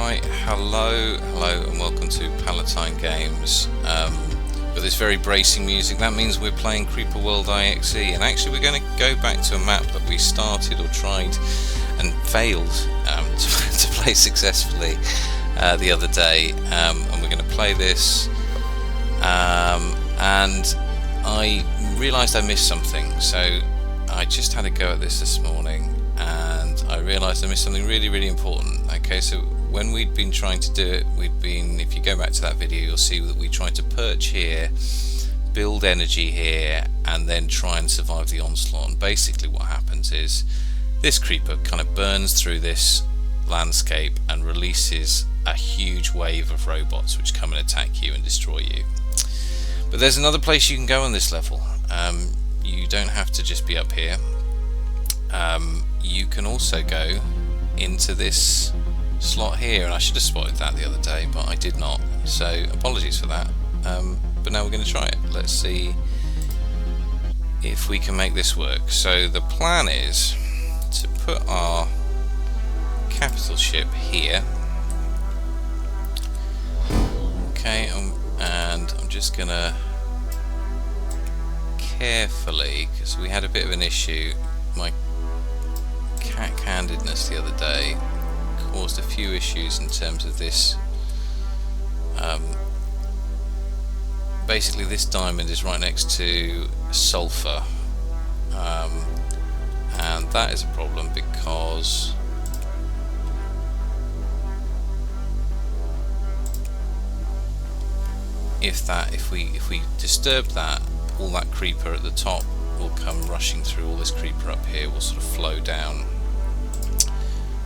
Right, hello and welcome to Palatine Games. With this very bracing music, that means we're playing Creeper World IXE, and actually we're going to go back to a map that we started or tried and failed to play successfully the other day, and we're going to play this, and I realised I missed something, so I just had a go at this morning and I realised I missed something really important. Okay, so when we'd been trying to do it, if you go back to that video, you'll see that we tried to perch here, build energy here, and then try and survive the onslaught. And basically what happens is this creeper kind of burns through this landscape and releases a huge wave of robots which come and attack you and destroy you. But there's another place you can go on this level. You don't have to just be up here. You can also go into this slot here, and I should have spotted that the other day, but I did not, so apologies for that. But now we're going to try it. Let's see if we can make this work. So the plan is to put our capital ship here. Okay, and I'm just going to carefully, because we had a bit of an issue, my cack-handedness the other day caused a few issues in terms of this. Basically this diamond is right next to sulfur, and that is a problem because if we disturb that, all that creeper at the top will come rushing through. All this creeper up here will sort of flow down.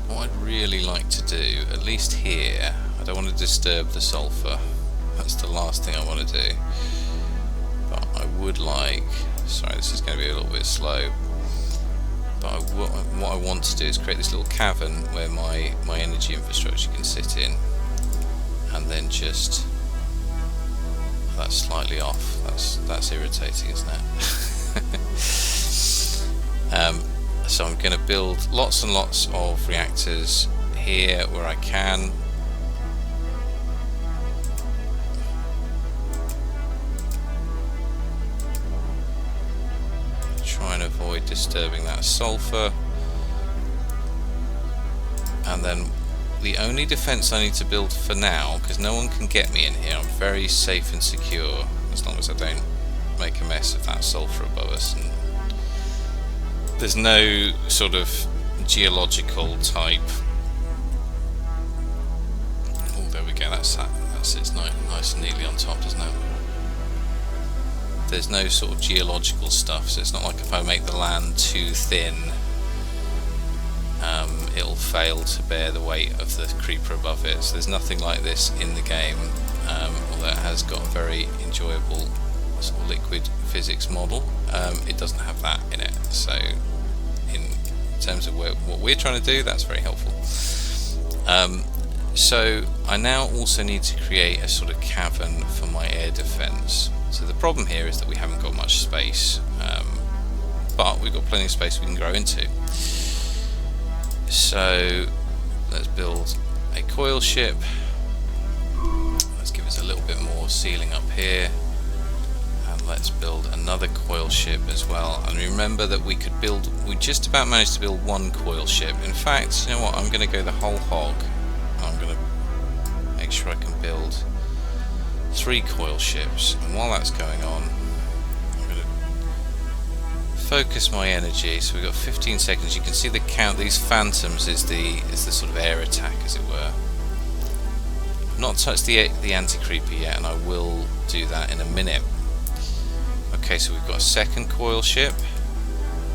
What I'd really like to do, at least here, I don't want to disturb the sulfur. That's the last thing I want to do. But I would like, sorry, this is going to be a little bit slow, but what I want to do is create this little cavern where my energy infrastructure can sit in, and then just, that's slightly off. That's irritating, isn't it? So I'm going to build lots and lots of reactors here where I can. Try and avoid disturbing that sulfur. And then the only defense I need to build for now, because no one can get me in here, I'm very safe and secure as long as I don't make a mess of that sulfur above us. And there's no sort of geological type. Oh, there we go. That's it's nice and neatly on top, doesn't it? There's no sort of geological stuff, so it's not like if I make the land too thin, it'll fail to bear the weight of the creeper above it. So there's nothing like this in the game, although it has got a very enjoyable sort of liquid physics model. It doesn't have that in it, so in terms of what we're trying to do, that's very helpful. So I now also need to create a sort of cavern for my air defense. So the problem here is that we haven't got much space, but we've got plenty of space we can grow into. So let's build a coil ship. Let's give us a little bit more ceiling up here. Let's build another coil ship as well. And remember that we just about managed to build one coil ship. In fact, you know what, I'm going to go the whole hog. I'm going to make sure I can build 3 coil ships. And while that's going on, I'm going to focus my energy. So we've got 15 seconds. You can see the count. These phantoms is the sort of air attack, as it were. I've not touched the anti-creeper yet, and I will do that in a minute. Okay, so we've got a second coil ship.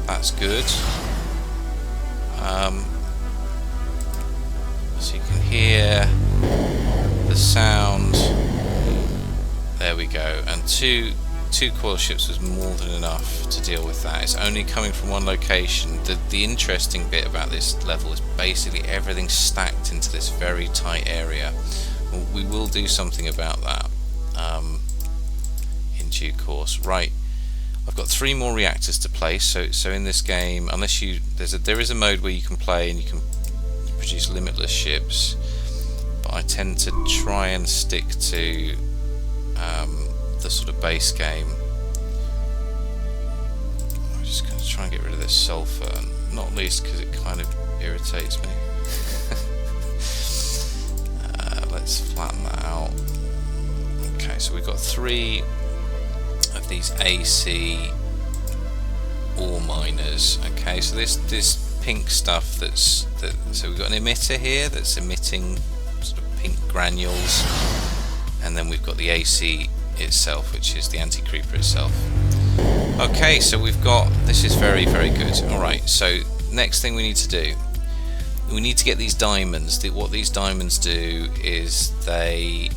That's good. So you can hear the sound. There we go. And two coil ships was more than enough to deal with that. It's only coming from one location. The interesting bit about this level is basically everything's stacked into this very tight area. We will do something about that in due course. Right, I've got 3 more reactors to place. So in this game, unless there is a mode where you can play and you can produce limitless ships, I tend to try and stick to the sort of base game. I'm just going to try and get rid of this sulfur, not least because it kind of irritates me. Let's flatten that out. Okay, so we've got 3 of these AC ore miners. Okay, so this pink stuff so we've got an emitter here that's emitting sort of pink granules, and then we've got the AC itself, which is the anti-creeper itself. Okay, so we've got, this is very, very good. Alright, so next thing we need to do, we need to get these diamonds. What these diamonds do is they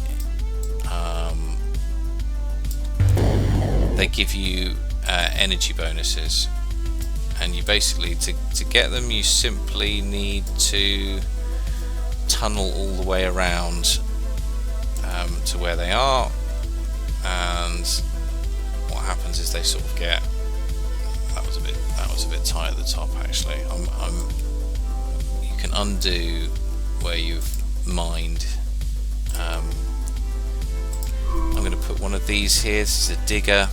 give you energy bonuses, and you basically, to get them, you simply need to tunnel all the way around to where they are, and what happens is they sort of get, that was a bit tight at the top actually. You can undo where you've mined. I'm going to put one of these here. This is a digger.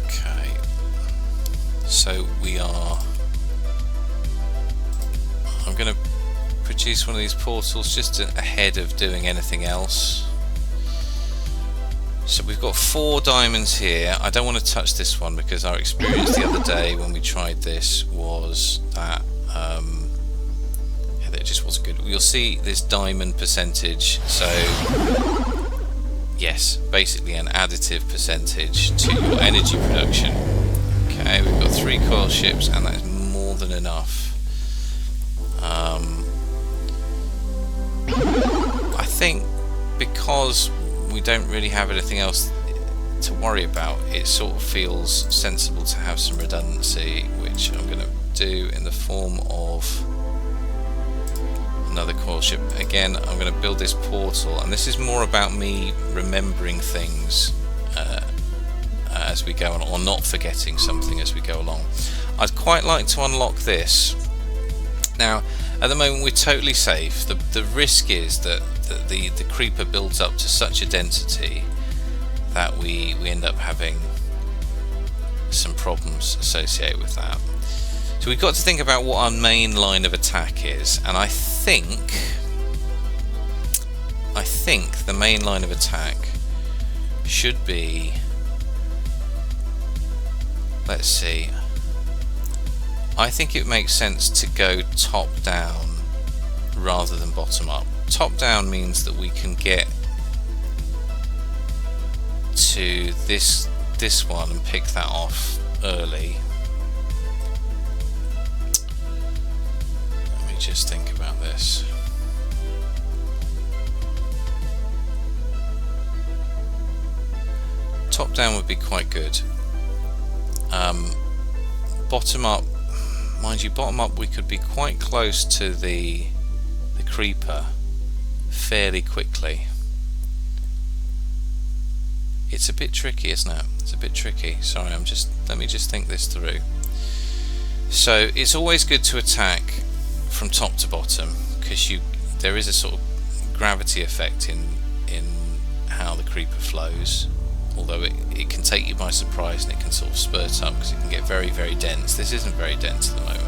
Okay, so I'm going to produce one of these portals just ahead of doing anything else. So we've got 4 diamonds here. I don't want to touch this one because our experience the other day when we tried this was that it just wasn't good. You'll see this diamond percentage. So yes, basically an additive percentage to your energy production. Okay, we've got 3 coil ships, and that is more than enough. I think because we don't really have anything else to worry about, it sort of feels sensible to have some redundancy, which I'm going to do in the form of another coil ship. Again, I'm going to build this portal, and this is more about me remembering things as we go on, or not forgetting something as we go along. I'd quite like to unlock this. Now, at the moment we're totally safe. The risk is that the creeper builds up to such a density that we end up having some problems associated with that. So we've got to think about what our main line of attack is, and I think the main line of attack should be, let's see, I think it makes sense to go top down rather than bottom up. Top down means that we can get to this one and pick that off early. Let me just think about this. Top down would be quite good. Bottom up, mind you, bottom up we could be quite close to the creeper fairly quickly. It's a bit tricky, isn't it? It's a bit tricky. Sorry, let me just think this through. So it's always good to attack from top to bottom, because there is a sort of gravity effect in how the creeper flows. Although it can take you by surprise, and it can sort of spurt up because it can get very, very dense. This isn't very dense at the moment.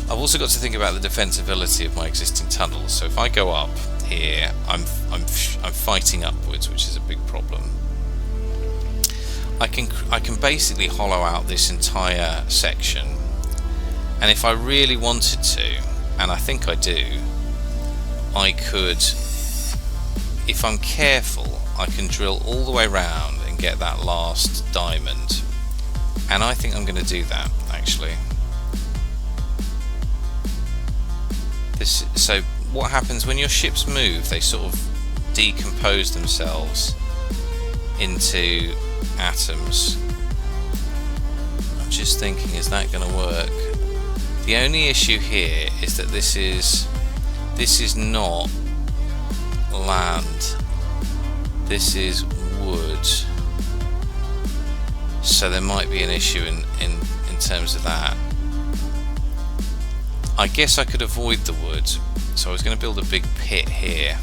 I've also got to think about the defensibility of my existing tunnels. So if I go up here, I'm fighting upwards, which is a big problem. I can basically hollow out this entire section, and if I really wanted to, and I think I do, I could, if I'm careful, I can drill all the way around and get that last diamond, and I think I'm going to do that actually. So what happens when your ships move? They sort of decompose themselves into atoms. I'm just thinking, is that going to work? The only issue here is that this is not land. This is wood, so there might be an issue in terms of that. I guess I could avoid the wood, so I was going to build a big pit here.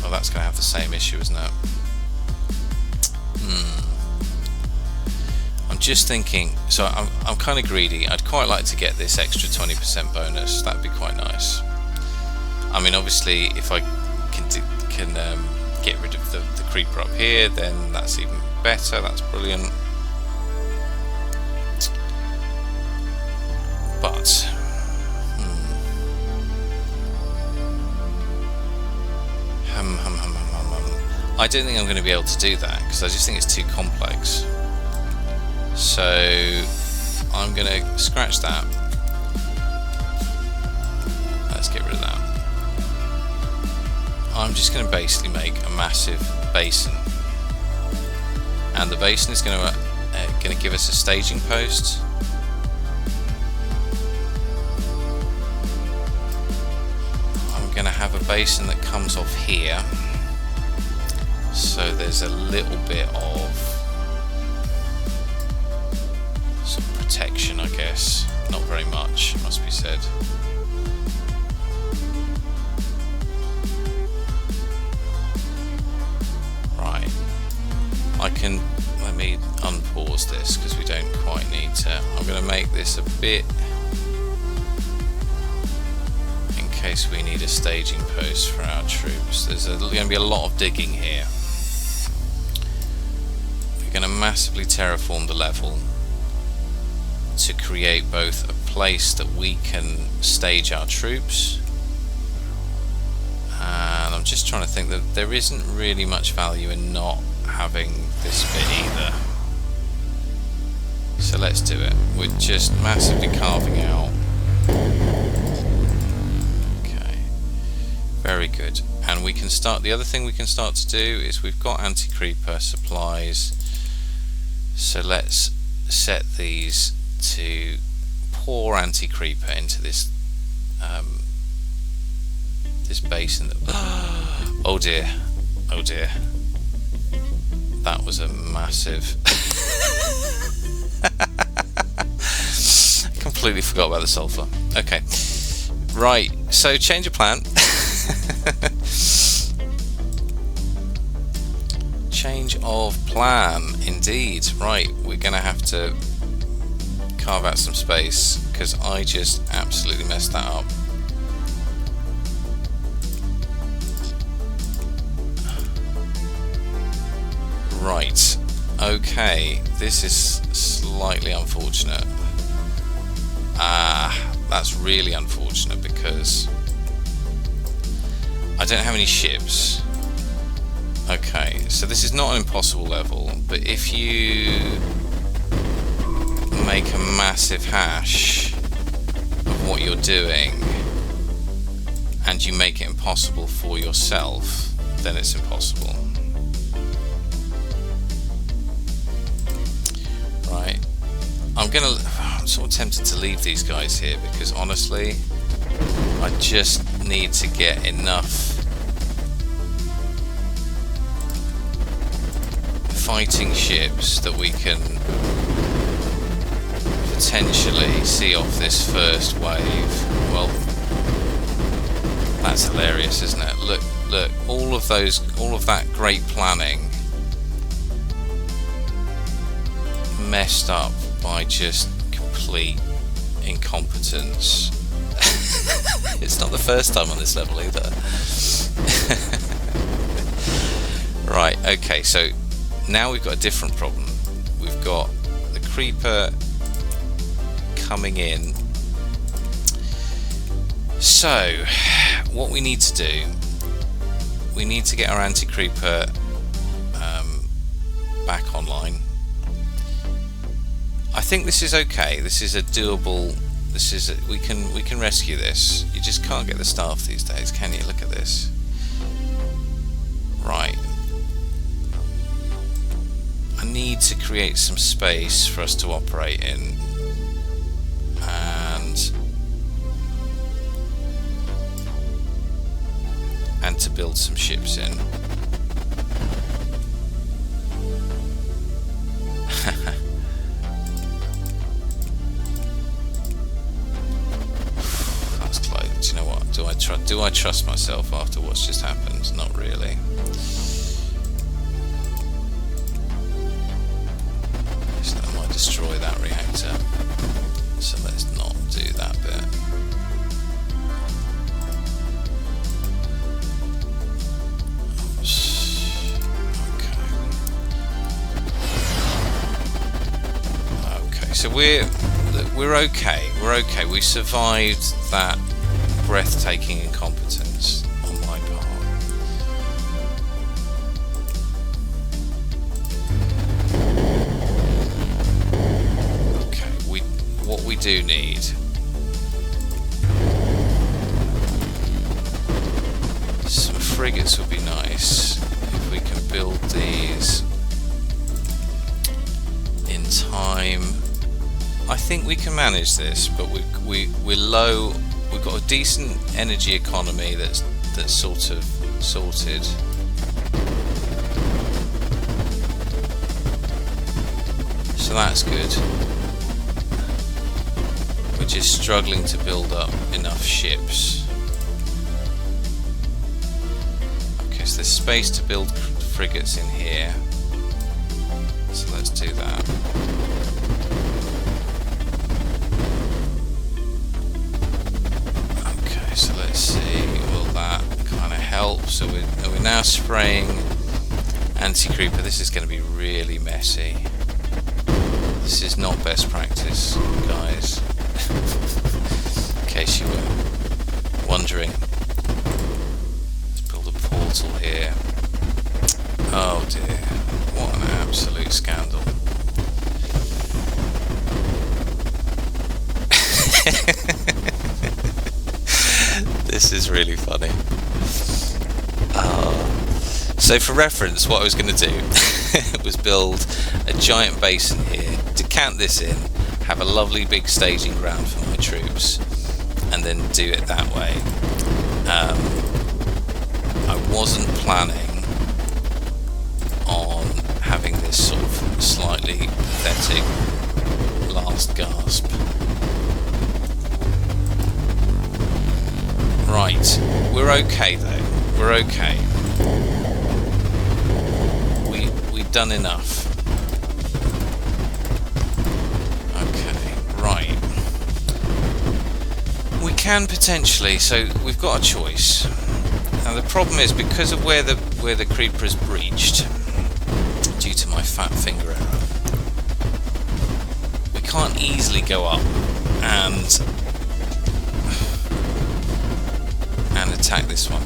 Well, that's going to have the same issue, isn't it? I'm just thinking, so I'm kind of greedy. I'd quite like to get this extra 20% bonus. That'd be quite nice. I mean, obviously, if I can get rid of the creeper up here, then that's even better. That's brilliant. But I don't think I'm going to be able to do that because I just think it's too complex. So I'm going to scratch that. Let's get rid of that. I'm just going to basically make a massive basin, and the basin is going to give us a staging post. I'm going to have a basin that comes off here, so there's a little bit of some protection, I guess. Not very much, it must be said. Right, let me unpause this because we don't quite need to. I'm going to make this a bit in case we need a staging post for our troops. There's going to be a lot of digging here. We're going to massively terraform the level to create both a place that we can stage our troops, and I'm just trying to think that there isn't really much value in not having this bit either. So let's do it. We're just massively carving out. Okay, very good. And we can start, the other thing we can start to do is we've got anti-creeper supplies, so let's set these to pour anti-creeper into this this basin. Oh dear, oh dear, that was a massive completely forgot about the sulfur. Okay, right, so change of plan. Change of plan indeed. Right, we're gonna have to carve out some space because I just absolutely messed that up. Right, okay, this is slightly unfortunate. That's really unfortunate because I don't have any ships. Okay, so this is not an impossible level, but if you make a massive hash of what you're doing and you make it impossible for yourself, then it's impossible. Right, I'm sort of tempted to leave these guys here because honestly I just need to get enough fighting ships that we can potentially see off this first wave. Well, that's hilarious, isn't it? Look, all of that great planning messed up by just complete incompetence. It's not the first time on this level either. Right, okay, so now we've got a different problem. We've got the creeper coming in. So what we need to do, we need to get our anti-creeper back online. I think this is okay. This is a doable. We can rescue this. You just can't get the staff these days, can you? Look at this. Right. I need to create some space for us to operate in, and to build some ships in. Do I trust myself after what's just happened? Not really. So that might destroy that reactor. So let's not do that bit. Okay, so we're okay. We're okay. We survived that breathtaking incompetence on my part. Okay, what we do need some frigates would be nice if we can build these in time. I think we can manage this, but we're low. We've got a decent energy economy that's sort of sorted. So that's good. We're just struggling to build up enough ships. Okay, so there's space to build frigates in here. So let's do that. So let's see, will that kind of help? So we're now spraying anti-creeper. This is going to be really messy. This is not best practice, guys. In case you were wondering. Let's build a portal here. Oh dear, what an absolute scandal. This is really funny. So for reference, what I was going to do was build a giant basin here, decant this in, have a lovely big staging ground for my troops, and then do it that way. I wasn't planning on having this sort of slightly pathetic last gasp. Right, we're okay though. We're okay. We've done enough. Okay, right. We can potentially. So we've got a choice. Now the problem is because of where the creeper has breached, due to my fat finger error, we can't easily go up and attack this one.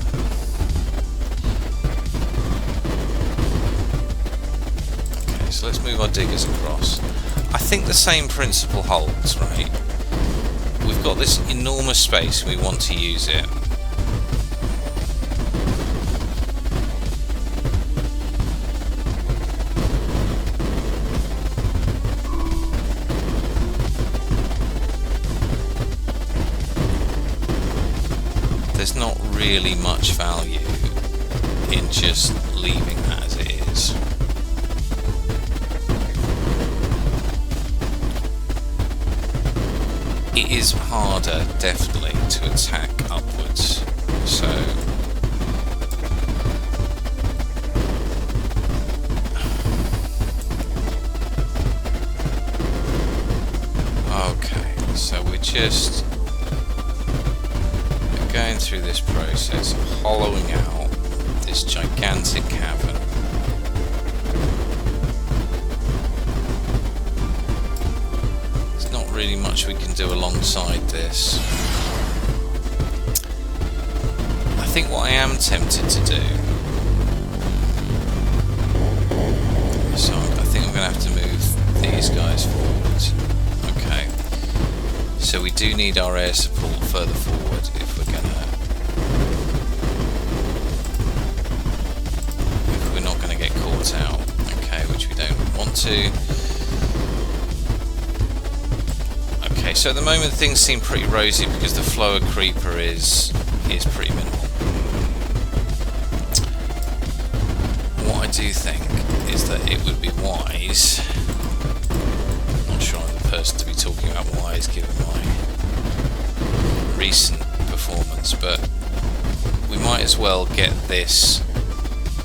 Okay, so let's move our diggers across. I think the same principle holds, right? We've got this enormous space and we want to use it. There's not really much value in just leaving that as it is. It is harder, definitely, to attack upwards. So okay, so we're just going through this process of hollowing out this gigantic cavern. There's not really much we can do alongside this. I think what I am tempted to do, so I think I'm going to have to move these guys forward. Okay, so we do need our air support further forward if we're not going to get caught out. Okay, which we don't want to. Okay, so at the moment things seem pretty rosy because the flow of creeper is pretty minimal. What I do think is that it would be wise, I'm not sure I'm the person to be talking about wise given my recent performance, but we might as well get this,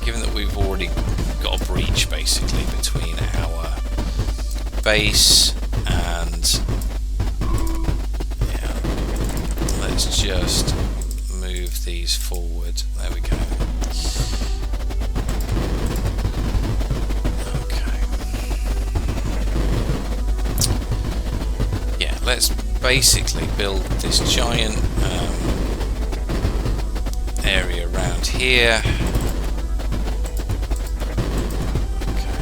given that we've already got a breach basically between our base and, yeah, let's just move these forward. There we go. Okay. Yeah, let's basically build this giant area around here. Okay.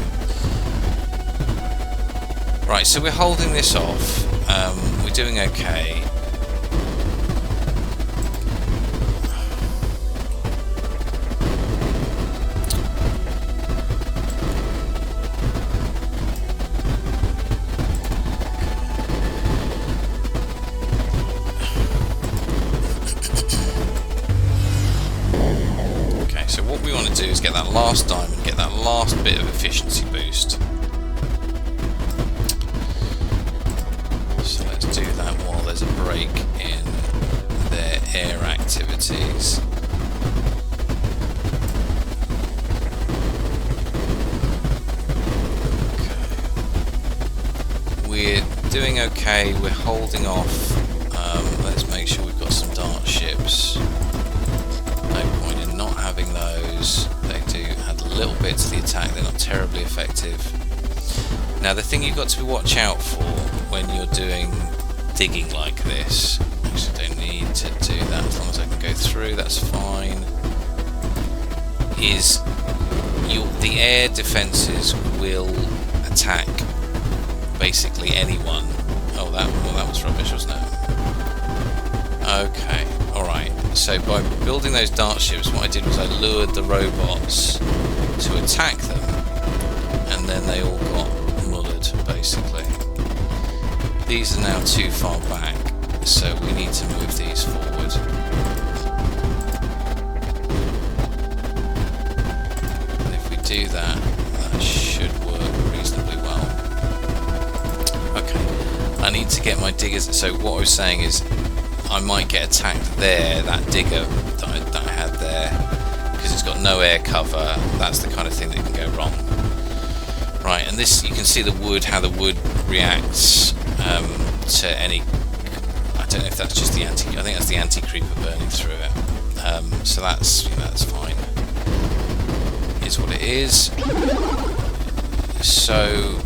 Right, so we're holding this off. We're doing okay. Do is get that last diamond, get that last bit of efficiency boost. So let's do that while there's a break in their air activities. Okay. We're doing okay, we're holding off. Let's make sure we've got some dart ships. No point in not having those. They do add a little bit to the attack, they're not terribly effective. Now the thing you've got to watch out for when you're doing digging like this, actually don't need to do that as long as I can go through, that's fine, is the air defences will attack basically anyone. Oh, that was rubbish, wasn't it? Okay, alright. So by building those dart ships, what I did was I lured the robots to attack them, and then they all got mullered, basically. These are now too far back, so we need to move these forward. And if we do that, that should work reasonably well. Okay, I need to get my diggers. So what I was saying is, I might get attacked there, that digger that I had there, because it's got no air cover. That's the kind of thing that can go wrong. Right, and this, you can see the wood, how the wood reacts to any, I don't know if that's just the I think that's the anti-creeper burning through it. So that's, that's fine. Is what it is. So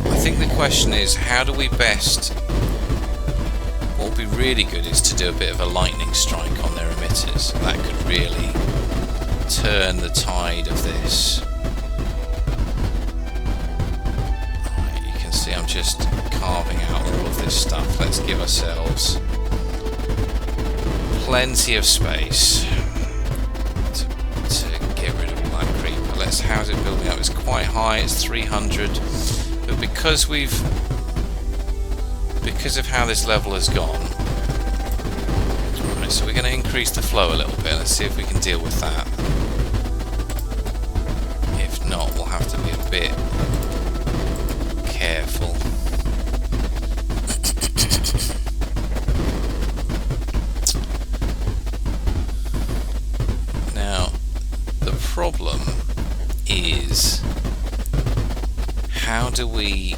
I think the question is, how do we best... What would be really good is to do a bit of a lightning strike on their emitters. That could really turn the tide of this. Right, you can see I'm just carving out all of this stuff. Let's give ourselves plenty of space to get rid of all that creeper. How's it building up? It's quite high, it's 300. But because of how this level has gone, right, so we're going to increase the flow a little bit. Let's see if we can deal with that. If not, we'll have to be a bit careful. Now, the problem is, how do we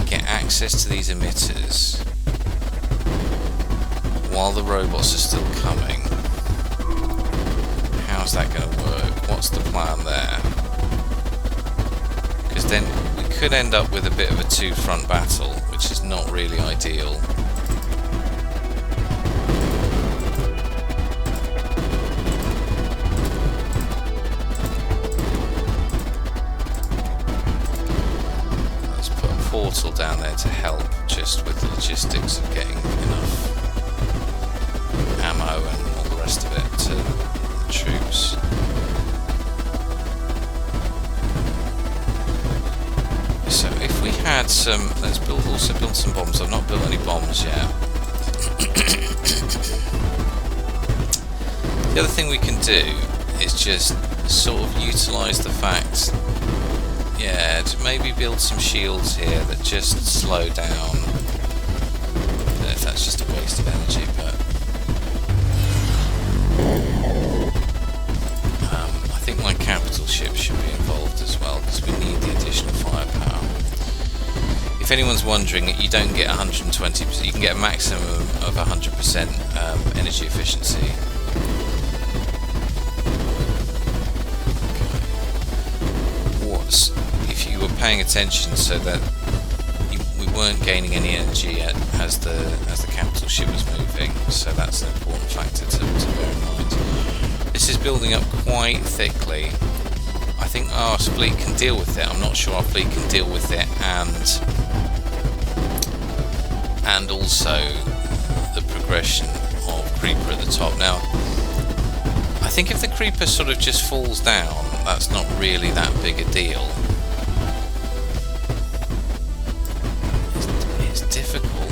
get access to these emitters while the robots are still coming? How's that going to work? What's the plan there? Because then we could end up with a bit of a two-front battle, which is not really ideal. Portal down there to help just with the logistics of getting enough ammo and all the rest of it to troops. So if we had some, let's also build some bombs. I've not built any bombs yet. The other thing we can do is just sort of utilise the fact, Yeah, to maybe build some shields here that just slow down. I don't know if that's just a waste of energy, but I think my capital ship should be involved as well, because we need the additional firepower. If anyone's wondering, you don't get 120%, you can get a maximum of 100% energy efficiency. If you were paying attention, so that we weren't gaining any energy as the capital ship was moving, so that's an important factor to bear in mind. This is building up quite thickly. I think our fleet can deal with it. I'm not sure our fleet can deal with it, and also the progression of Creeper at the top. Now, I think if the Creeper sort of just falls down, that's not really that big a deal. It's difficult.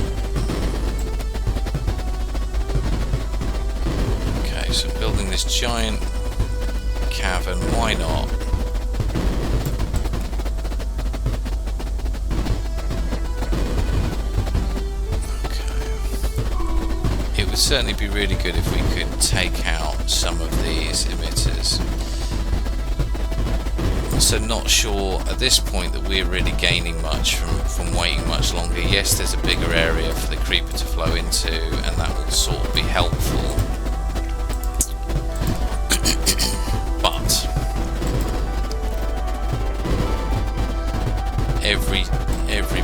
Okay, so building this giant cavern, why not? It would certainly be really good if we could take out some of these emitters. Also not sure at this point that we're really gaining much from waiting much longer. Yes, there's a bigger area for the Creeper to flow into, and that will sort of be helpful. But every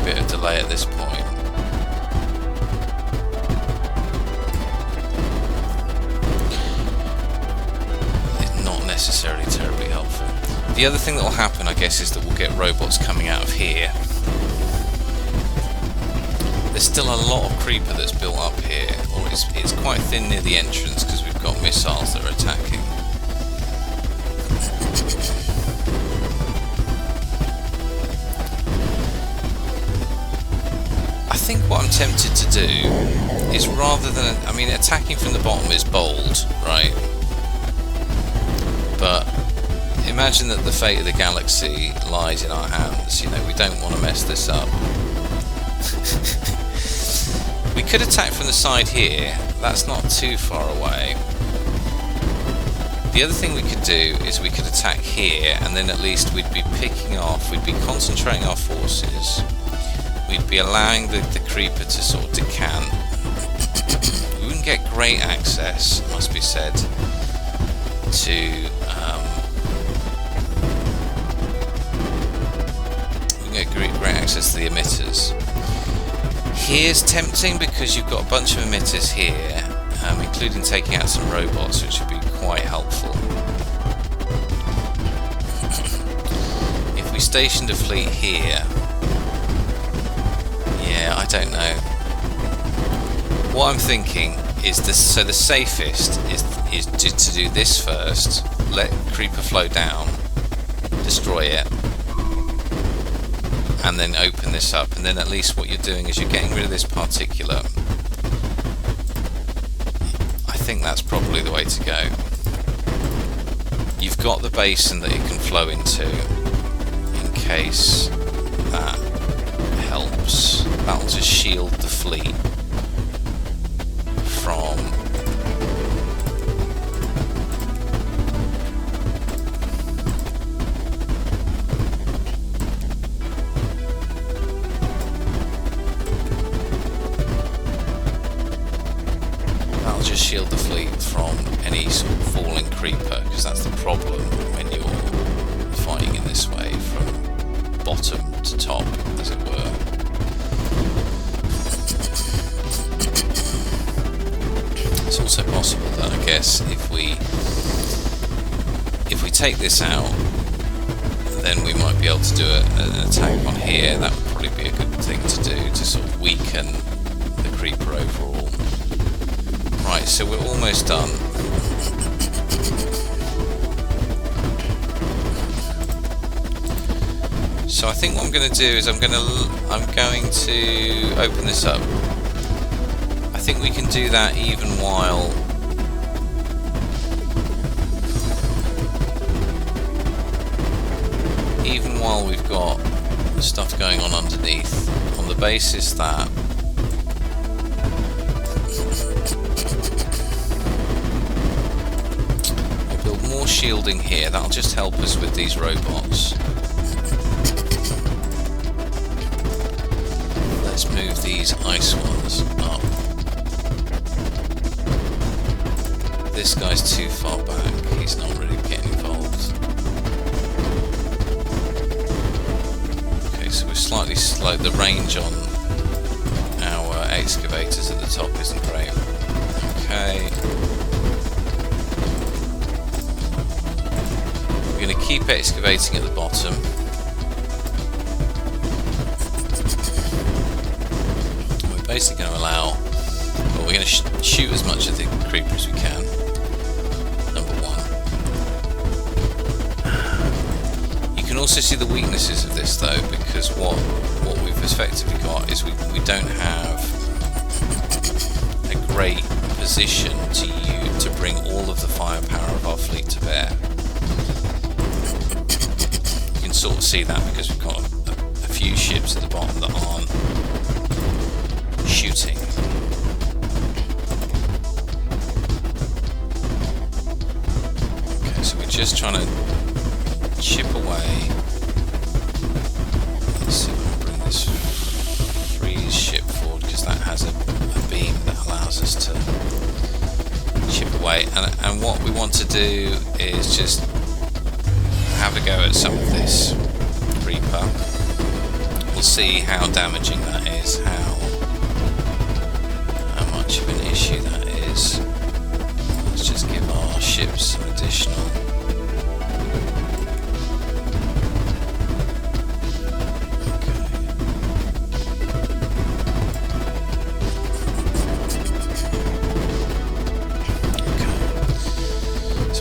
bit of delay at this point is not necessarily terribly helpful. The other thing that will happen, I guess, is that we'll get robots coming out of here. There's still a lot of Creeper that's built up here, or it's quite thin near the entrance because we've got missiles that are attacking. I think what I'm tempted to do is, rather than, I mean, attacking from the bottom is bold, right? But imagine that the fate of the galaxy lies in our hands. You know, we don't want to mess this up. We could attack from the side here. That's not too far away. The other thing we could do is we could attack here, and then at least we'd be picking off, we'd be concentrating our forces. We'd be allowing the Creeper to sort of decant. We wouldn't get great access, must be said, to great access to the emitters. Here's tempting because you've got a bunch of emitters here, including taking out some robots, which would be quite helpful. If we stationed a fleet here, yeah, I don't know. What I'm thinking is this. So the safest is to do this first. Let Creeper flow down, destroy it, and then open this up, and then at least what you're doing is you're getting rid of this particulate. I think that's probably the way to go. You've got the basin that it can flow into, in case that helps. That'll just shield the fleet from shield the fleet from any sort of falling Creeper, because that's the problem when you're fighting in this way, from bottom to top, as it were. It's also possible that, I guess, if we take this out, then we might be able to do an attack on here. That would probably be a good thing to do, to sort of weaken the Creeper overall. Right, so we're almost done. So I think what I'm going to do is I'm going to open this up. I think we can do that even while even while we've got stuff going on underneath, on the basis that we'll build more shielding here. That'll just help us with these robots. Let's move these ice ones up. This guy's too far back, he's not really getting involved. Okay, so we're slightly slow. The range on our excavators at the top isn't great. Okay. We're going to keep excavating at the bottom. We're basically going to allow, well, we're going to shoot as much of the creeper as we can. You can also see the weaknesses of this though, because what we've effectively got is we don't have a great position to bring all of the firepower of our fleet to bear. You can sort of see that because we've got a few ships at the bottom that aren't shooting. Okay, so we're just trying to chip away. Let's see if I can bring this freeze ship forward, because that has a beam that allows us to chip away. And what we want to do is just have a go at some of this creeper. We'll see how damaging that is, how much of an issue that is. Let's just give our ships some additional.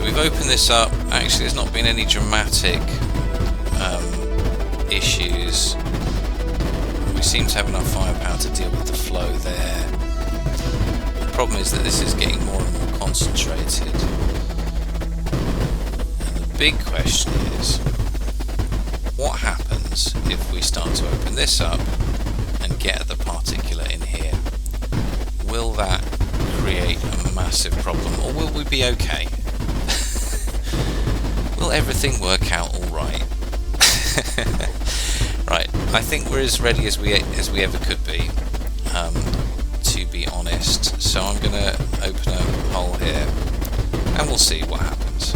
We've opened this up. Actually, there's not been any dramatic issues. We seem to have enough firepower to deal with the flow there. The problem is that this is getting more and more concentrated. And the big question is, what happens if we start to open this up and get at the particulate in here? Will that create a massive problem, or will we be okay? Will everything work out all right? Right, I think we're as ready as we ever could be, to be honest. So I'm going to open a hole here, and we'll see what happens.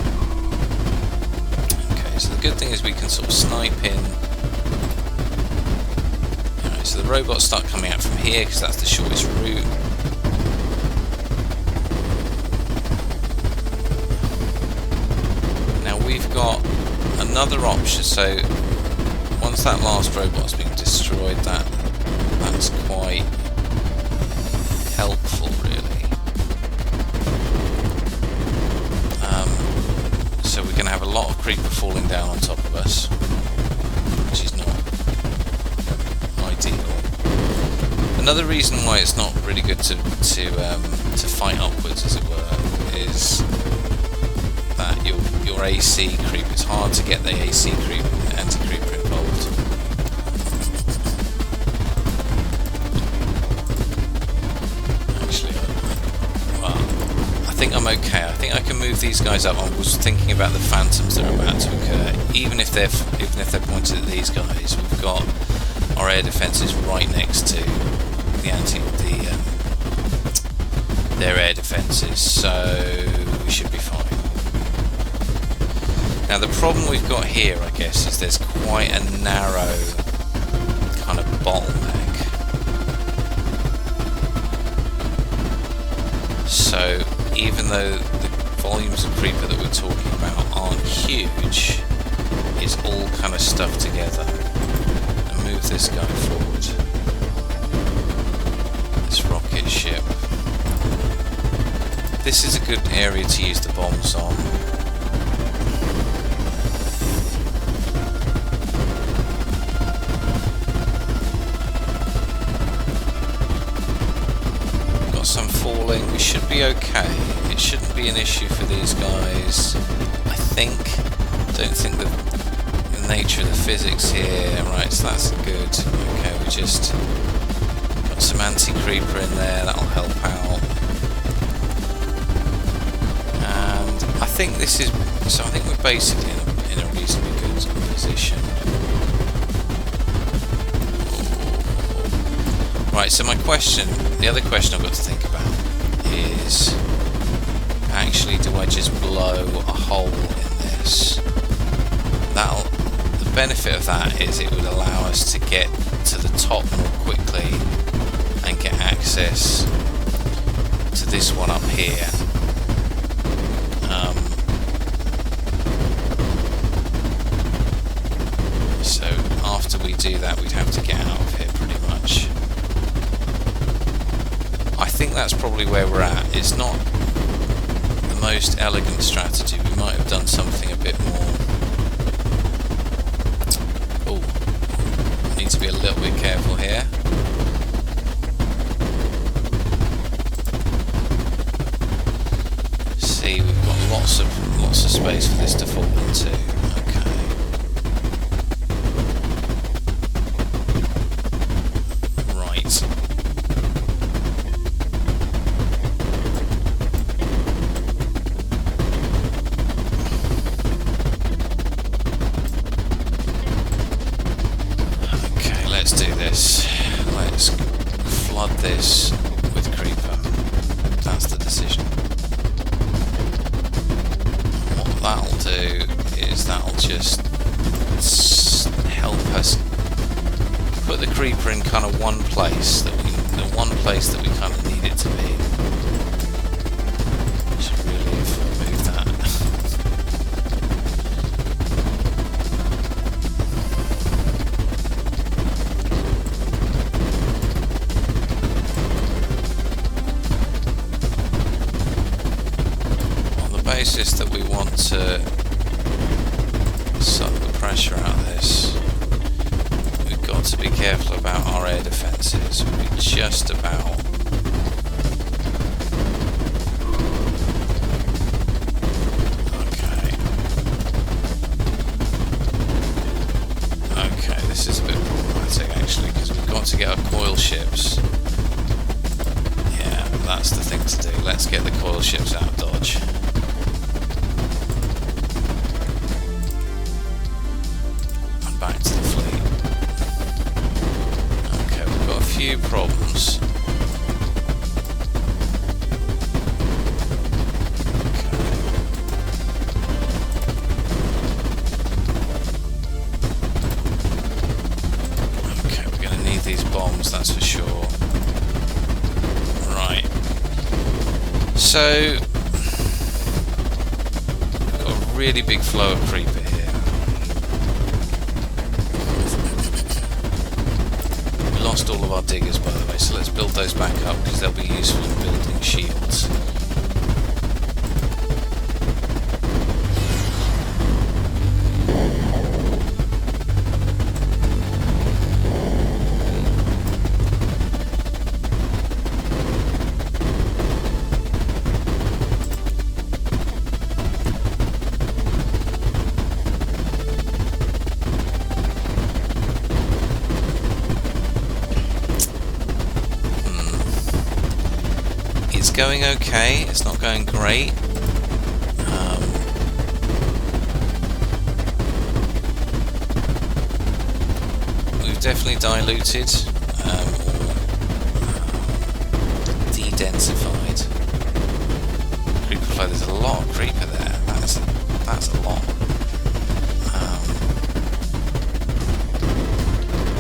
Okay, so the good thing is we can sort of snipe in. Alright, so the robots start coming out from here because that's the shortest route. We've got another option, so once that last robot's been destroyed, that's quite helpful really. So we're going to have a lot of creeper falling down on top of us, which is not ideal. Another reason why it's not really good to fight upwards, as it were, is that your AC creep, it's hard to get the AC creep and anti-creeper involved. Actually, well, I think I'm okay. I think I can move these guys up. I was thinking about the phantoms that are about to occur. Even if they're pointed at these guys, we've got our air defences right next to their air defences, so we should be fine. Now the problem we've got here, I guess, is there's quite a narrow kind of bottleneck. So even though the volumes of creeper that we're talking about aren't huge, it's all kind of stuffed together. And move this guy forward. This rocket ship. This is a good area to use the bombs on. Got some falling. We should be okay. It shouldn't be an issue for these guys. I think. Don't think that. And nature of the physics here. Right, so that's good. Okay, we just got some anti-creeper in there, that'll help out. And I think this is, so I think we're basically in a reasonably good position. Right, so my question, the other question I've got to think about is, actually, do I just blow a hole in this? The benefit of that is it would allow us to get to the top more quickly and get access to this one up here. So after we do that, we'd have to get out of here pretty much. I think that's probably where we're at. It's not the most elegant strategy. We might have done something a bit more. Oh, need to be a little bit careful here. See, we've got lots of space for this to fall into. Let's do this. Let's flood this with creeper. That's the decision. What that'll do is that'll just help us put the creeper in kind of one place that we kind of need it to be. Should really have moved that. Basis that we want to suck the pressure out of this, we've got to be careful about our air defences. We're just about okay, this is a bit problematic actually, because we've got to get our coil ships. Yeah, that's the thing to do. Let's get the coil ships out of dodge. Back to the fleet. Okay, we've got a few problems. Okay, we're going to need these bombs, that's for sure. Right. So, we've got a really big flow of creeper here. Lost all of our diggers, by the way, so let's build those back up because they'll be useful in building shields. It's going okay, it's not going great. We've definitely diluted or de-densified creeper flow. There's a lot of creeper there, that's a lot.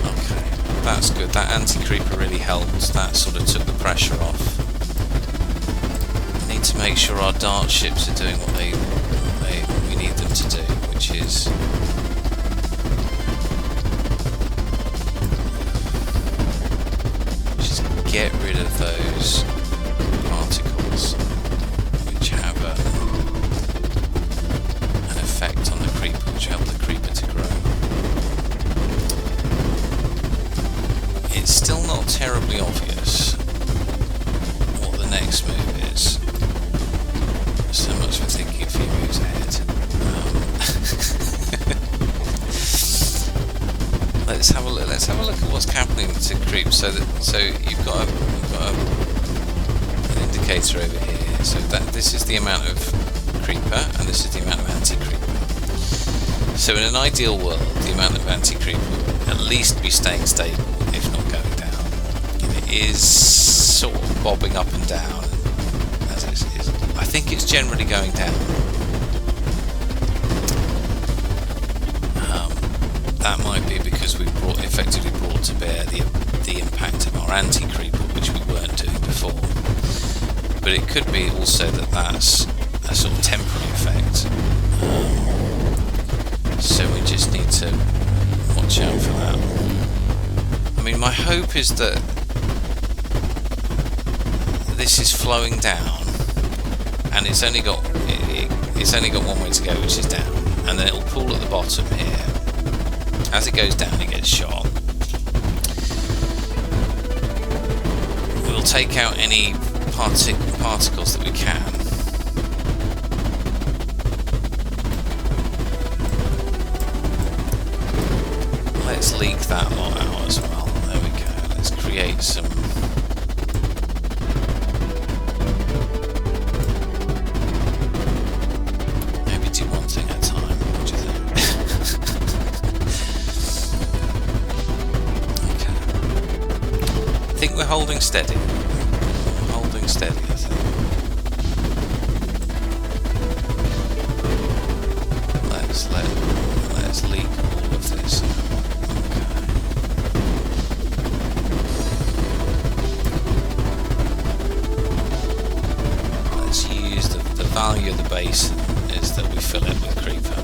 Okay, that's good. That anti-creeper really helped, that sort of took the pressure off. To make sure our dart ships are doing what we need them to do, which is just get rid of those particles which have an effect on the creeper, which help the creeper to grow. It's still not terribly obvious what the next move is. So much for thinking a few moves ahead. let's have a look. Let's have a look at what's happening to creep. So you've got an indicator over here. So this is the amount of creeper, and this is the amount of anti-creeper. So in an ideal world, the amount of anti-creeper would at least be staying stable, if not going down. It is sort of bobbing up and down. As it is, I think it's generally going down. That might be because we've effectively brought to bear the impact of our anti-creeper, which we weren't doing before. But it could be also that that's a sort of temporary effect. So we just need to watch out for that. I mean, my hope is that this is flowing down, and it's only got one way to go, which is down, and then it'll pool at the bottom here. As it goes down, it gets shot. We'll take out any particles that we can. Let's leak that lot out as well. There we go. Let's create some. Maybe do one thing at a time. What do you think? Okay. I think we're holding steady. We're holding steady, I think. Let's leak all of this. The value of the base is that we fill it with creeper.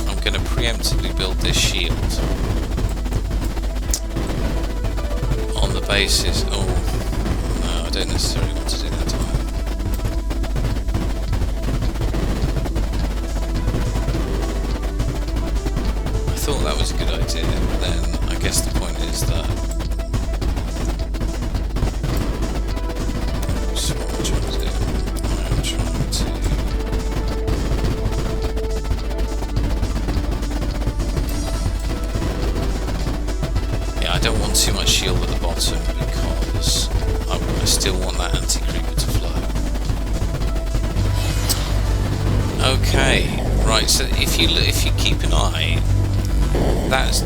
I'm going to preemptively build this shield on the basis. Oh no, I don't necessarily want to do that. I thought that was a good idea, but then I guess the point is that that's what I'm trying to do. I'm trying to. Yeah, I don't want too much shield at the bottom because I still want that anti-creeper to flow. Okay, right. So if you keep an eye. That's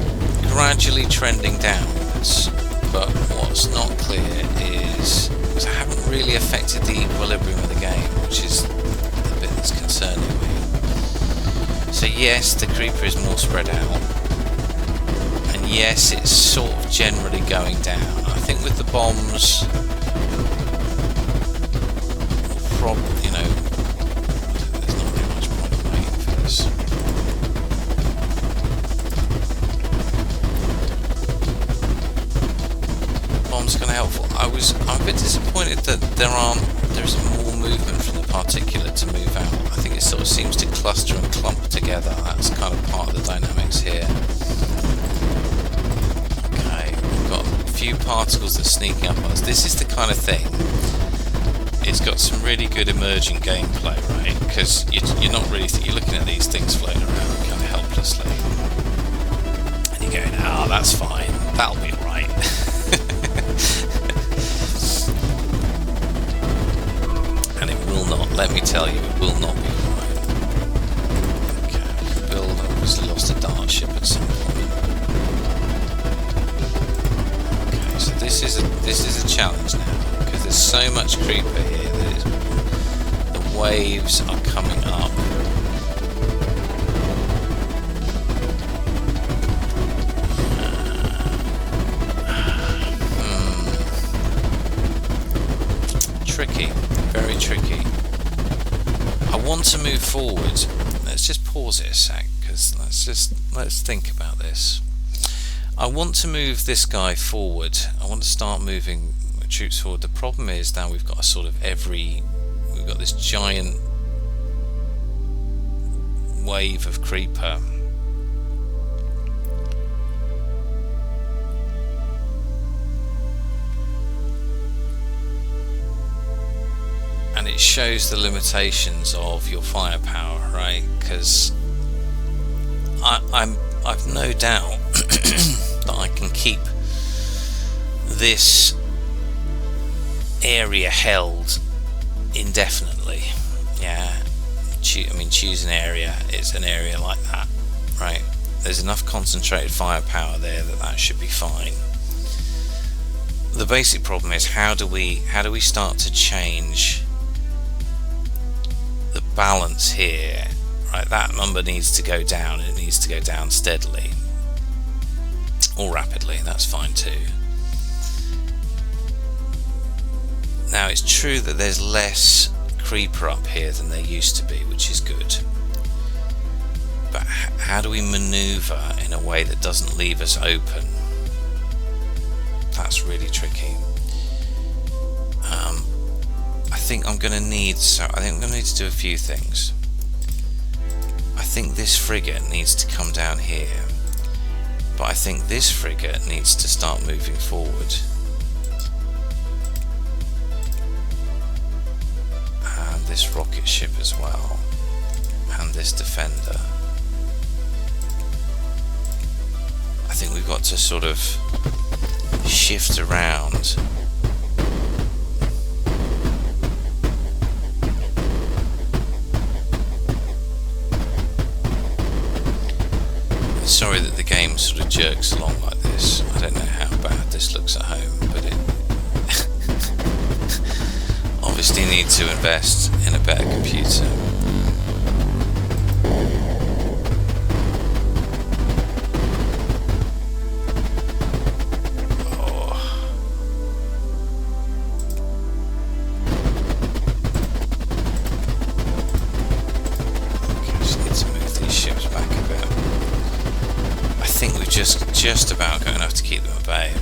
gradually trending downwards, but what's not clear is because I haven't really affected the equilibrium of the game, which is the bit that's concerning me. So yes, the creeper is more spread out, and yes, it's sort of generally going down. I think with the bombs, probably, you know, there's not really much point in waiting for this. Kind of helpful. I'm a bit disappointed that there isn't more movement from the particulate to move out. I think it sort of seems to cluster and clump together. That's kind of part of the dynamics here. Okay, we've got a few particles that are sneaking up on us. This is the kind of thing. It's got some really good emerging gameplay, right? Because you're not really you're looking at these things floating around kind of helplessly, and you're going, "Ah, oh, that's fine. That'll be all right." And it will not, let me tell you, it will not be alright. Okay, we can build, I obviously lost a dart ship at some point. Okay, so this is a challenge now, because there's so much creeper here that the waves are coming up. Tricky, very tricky. I want to move forward. Let's just pause it a sec, because let's think about this. I want to move this guy forward. I want to start moving troops forward. The problem is now we've got a sort of we've got this giant wave of creeper. it shows the limitations of your firepower, right? Because I've no doubt that I can keep this area held indefinitely. Yeah, choose an area. It's an area like that, right? There's enough concentrated firepower there that should be fine. The basic problem is how do we start to change the balance here, right? That number needs to go down, and it needs to go down steadily or rapidly. That's fine too. Now it's true that there's less creeper up here than there used to be, which is good. But how do we maneuver in a way that doesn't leave us open? That's really tricky. I think I'm going to need to do a few things. I think this frigate needs to come down here, but I think this frigate needs to start moving forward. And this rocket ship as well, and this defender. I think we've got to sort of shift around. Sorry that the game sort of jerks along like this. I don't know how bad this looks at home, but it obviously need to invest in a better computer. Just about going to have to keep them at bay.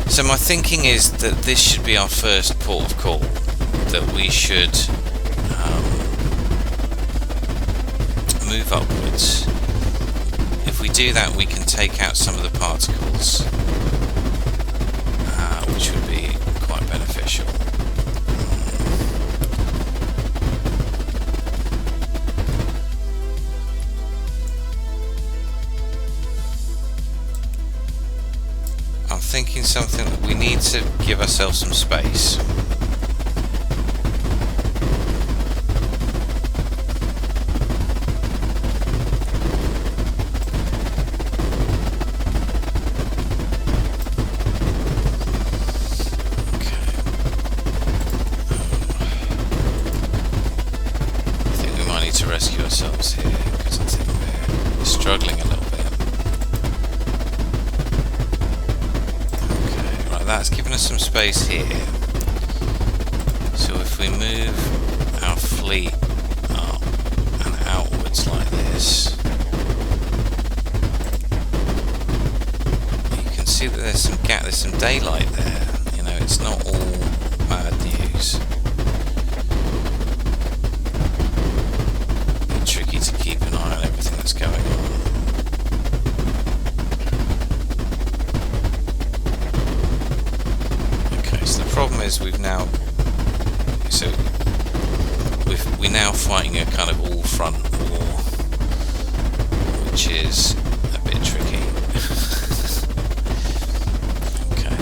So my thinking is that this should be our first port of call, that we should move upwards. If we do that, we can take out some of the particles, which would be quite beneficial. Thinking something that we need to give ourselves some space. Okay. I think we might need to rescue ourselves here because I think we're struggling a little bit. That's given us some space here. So if we move our fleet up and outwards like this, you can see that there's some daylight there. You know, it's not all bad news. It's tricky to keep an eye on everything that's going on. The problem is we're now fighting a kind of all-front war, which is a bit tricky. Okay,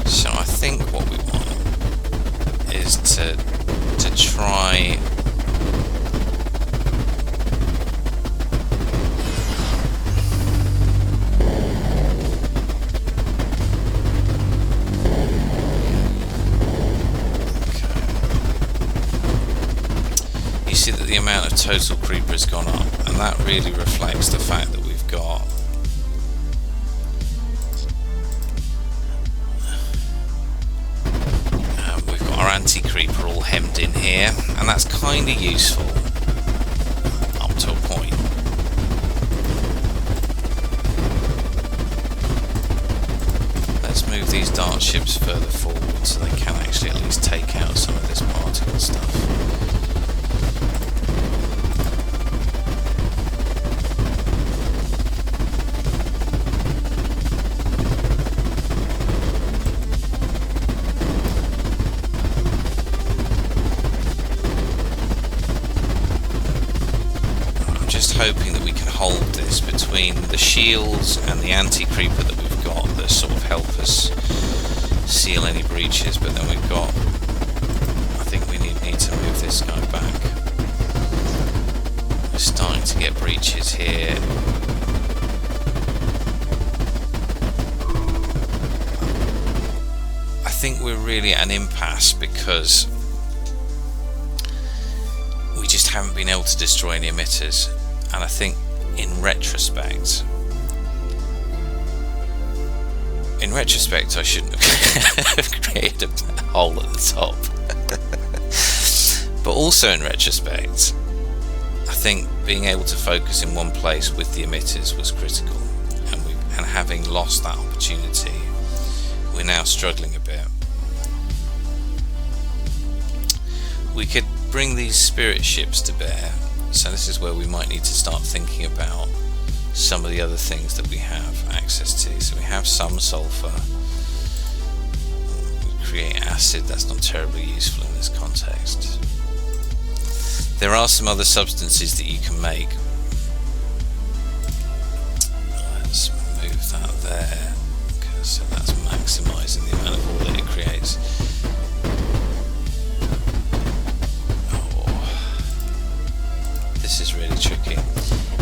so I think what we want is to try. See that the amount of total creeper has gone up, and that really reflects the fact that we've got our anti-creeper all hemmed in here, and that's kind of useful up to a point. Let's move these dart ships further forward so they can actually at least take out some of this particle stuff. hold this between the shields and the anti-creeper that we've got that sort of help us seal any breaches, but then we've got, I think we need to move this guy back. We're starting to get breaches here. I think we're really at an impasse because we just haven't been able to destroy any emitters, and I think in retrospect I shouldn't have created a hole at the top. But also in retrospect, I think being able to focus in one place with the emitters was critical, and having lost that opportunity, we're now struggling a bit. We could bring these spirit ships to bear, so this is where we might need to start thinking about some of the other things that we have access to. So we have some sulfur, we create acid, that's not terribly useful in this context. There are some other substances that you can make. Let's move that there, so that's maximising the amount of ore that it creates. This is really tricky.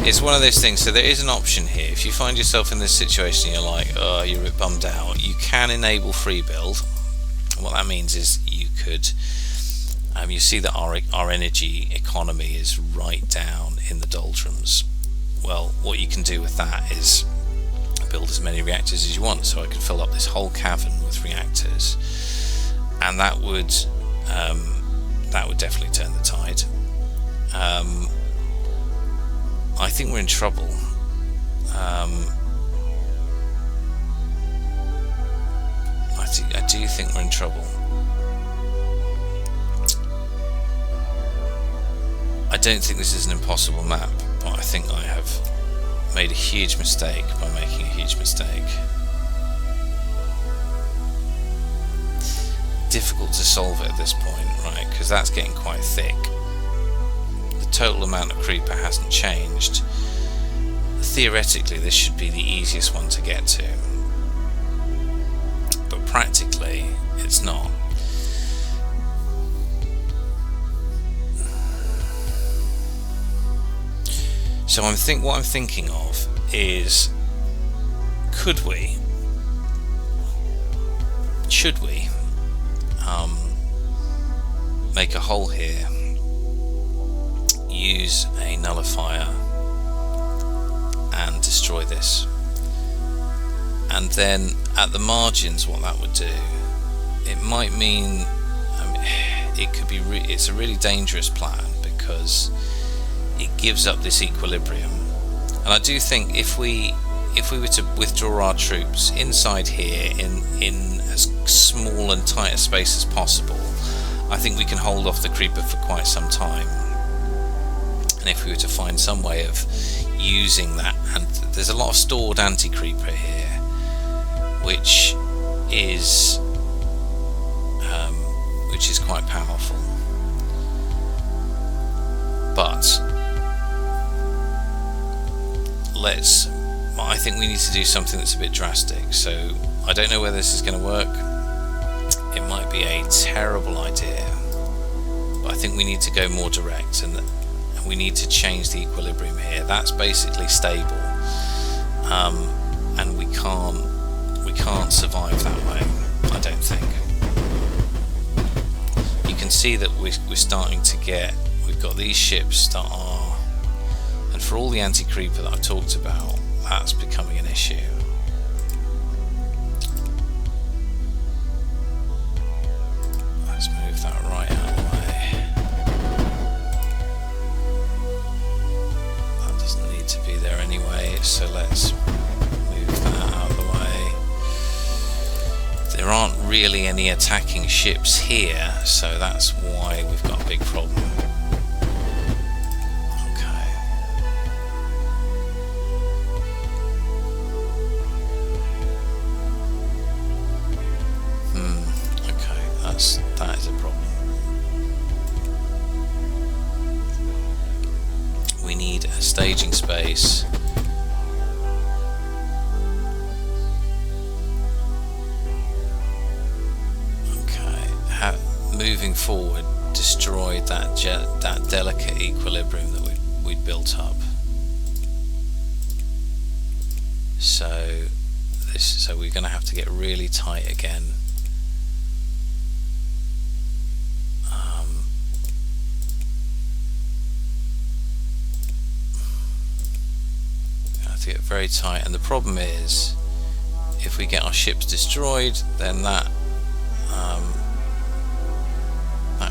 It's one of those things, so there is an option here. If you find yourself in this situation and you're like, oh, you're a bit bummed out, you can enable free build. What that means is you could, you see that our energy economy is right down in the doldrums. Well, what you can do with that is build as many reactors as you want. So I could fill up this whole cavern with reactors, and that would definitely turn the tide. I think we're in trouble. I do think we're in trouble. I don't think this is an impossible map, but I think I have made a huge mistake by making a huge mistake. Difficult to solve it at this point, right? Because that's getting quite thick. Total amount of creeper hasn't changed. Theoretically this should be the easiest one to get to, but practically it's not. So what I'm thinking of is, should we make a hole here, use a nullifier and destroy this, and then at the margins what that would do, it might mean, it could be it's a really dangerous plan because it gives up this equilibrium. And I do think if we were to withdraw our troops inside here in as small and tight a space as possible, I think we can hold off the creeper for quite some time. And if we were to find some way of using that, and there's a lot of stored anti-creeper here, which is quite powerful. But I think we need to do something that's a bit drastic. So I don't know whether this is going to work. It might be a terrible idea, but I think we need to go more direct, and we need to change the equilibrium here. That's basically stable, and we can't survive that way, I don't think. You can see that we're starting to we've got these ships that are, and for all the anti-creeper that I've talked about, that's becoming an issue. Let's move that right out of the way. That doesn't need to be there anyway, so let's move that out of the way. There aren't really any attacking ships here, so that's why we've got a big problem. That is a problem. We need a staging space. Okay, moving forward, destroyed that delicate equilibrium that we'd built up. So we're going to have to get really tight again. To get very tight, and the problem is if we get our ships destroyed, then that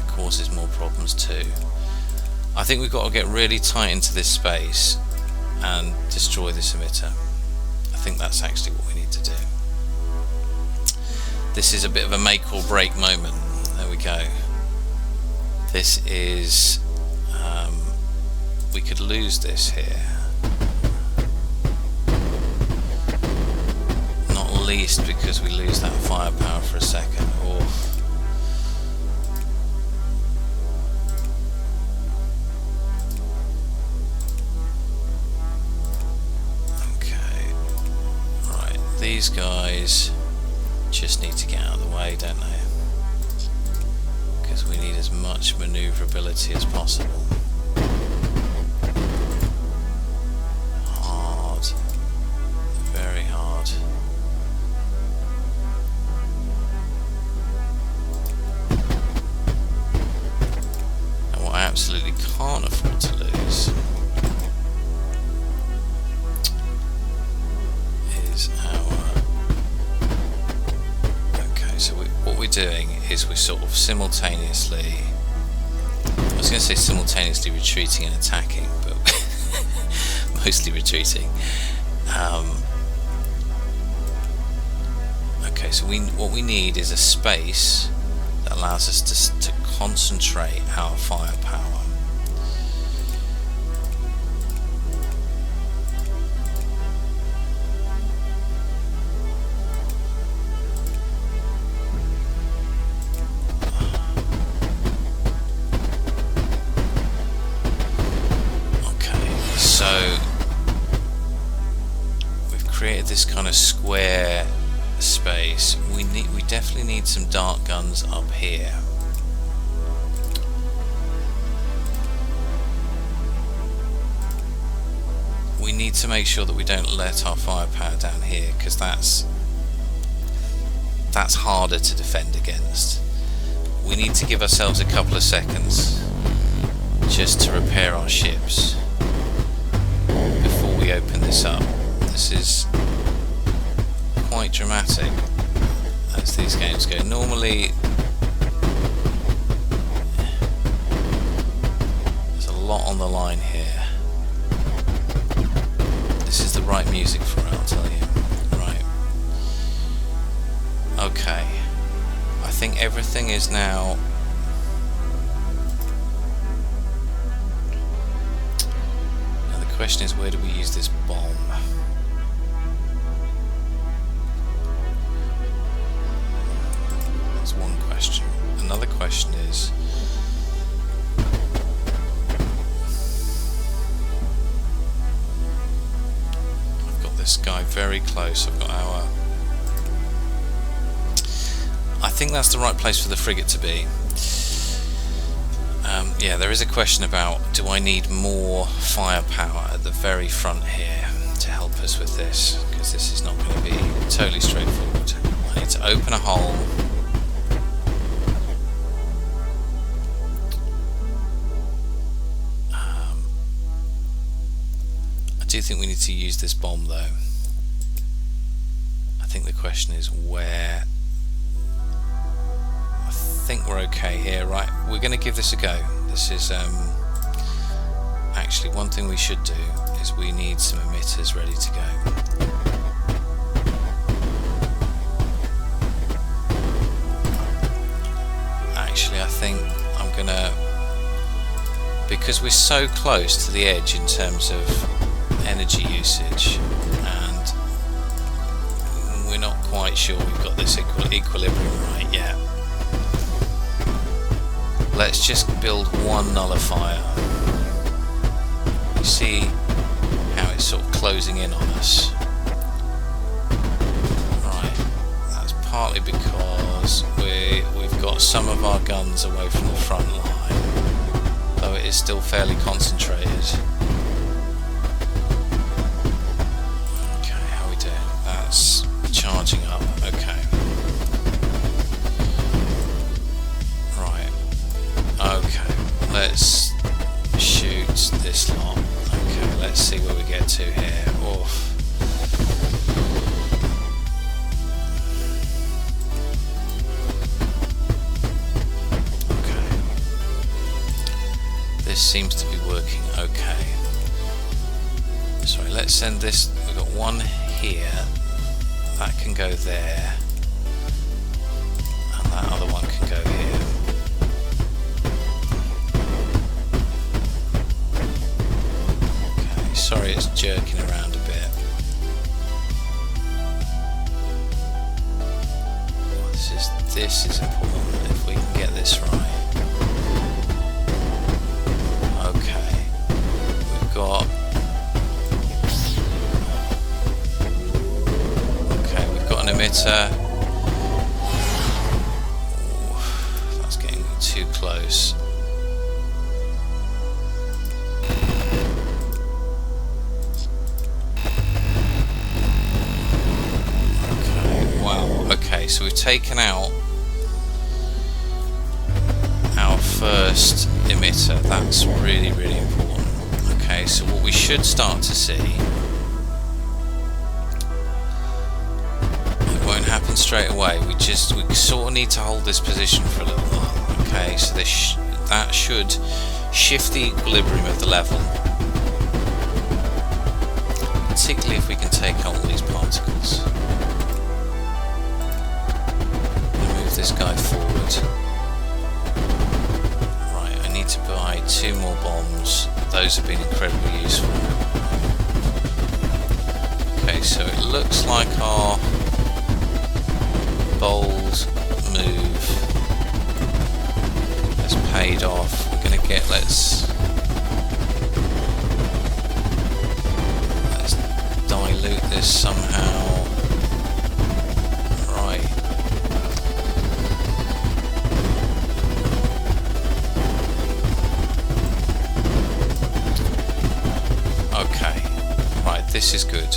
causes more problems too. I think we've got to get really tight into this space and destroy this emitter. I think that's actually what we need to do. This is a bit of a make or break moment. There we go. This is we could lose this here. Least because we lose that firepower for a second. Okay, right, these guys just need to get out of the way, don't they? Because we need as much maneuverability as possible. Hard, very hard. Absolutely can't afford to lose is our... Okay, so what we're doing is we're sort of simultaneously, I was going to say simultaneously retreating and attacking, but mostly retreating. Okay, so what we need is a space that allows us to concentrate our firepower. Okay, so we've created this kind of square space. We definitely need some dart guns up here. We need to make sure that we don't let our firepower down here, because that's harder to defend against. We need to give ourselves a couple of seconds just to repair our ships before we open this up. This is quite dramatic as these games go. Normally there's a lot on the line here. This is the right music for it, I'll tell you. Right. Okay. I think everything is now... Now the question is, where do we use this bomb? That's one question. Another question is... this guy very close. I've got our... I think that's the right place for the frigate to be. Yeah, there is a question about, do I need more firepower at the very front here to help us with this? Because this is not going to be totally straightforward. I need to open a hole. I do think we need to use this bomb though. I think the question is where. I think we're okay here, right? We're going to give this a go. This is actually one thing we should do is we need some emitters ready to go. Actually, I think I'm gonna, because we're so close to the edge in terms of energy usage, and we're not quite sure we've got this equilibrium right yet. Let's just build one nullifier. You see, it's sort of closing in on us. Right, that's partly because we've got some of our guns away from the front line, though it is still fairly concentrated. Okay, how are we doing? That's charging up, okay. Right, okay, let's shoot this lot. Okay, let's see where we get to here. Oof. Okay. This seems to be working okay. Sorry, let's send this. We've got one here. That can go there. And that other one can go here. Sorry, it's jerking around a bit. This is important if we can get this right. Okay, we've got. Okay, we've got an emitter. Ooh, that's getting too close. So we've taken out our first emitter. That's really, really important. Okay, so what we should start to see, it won't happen straight away. We sort of need to hold this position for a little while. Okay, so that should shift the equilibrium of the level, particularly if we can take out all these particles. This guy forward. Right, I need to buy 2 more bombs. Those have been incredibly useful. Okay, so it looks like our bold move has paid off. We're gonna get let's dilute this somehow. This is good.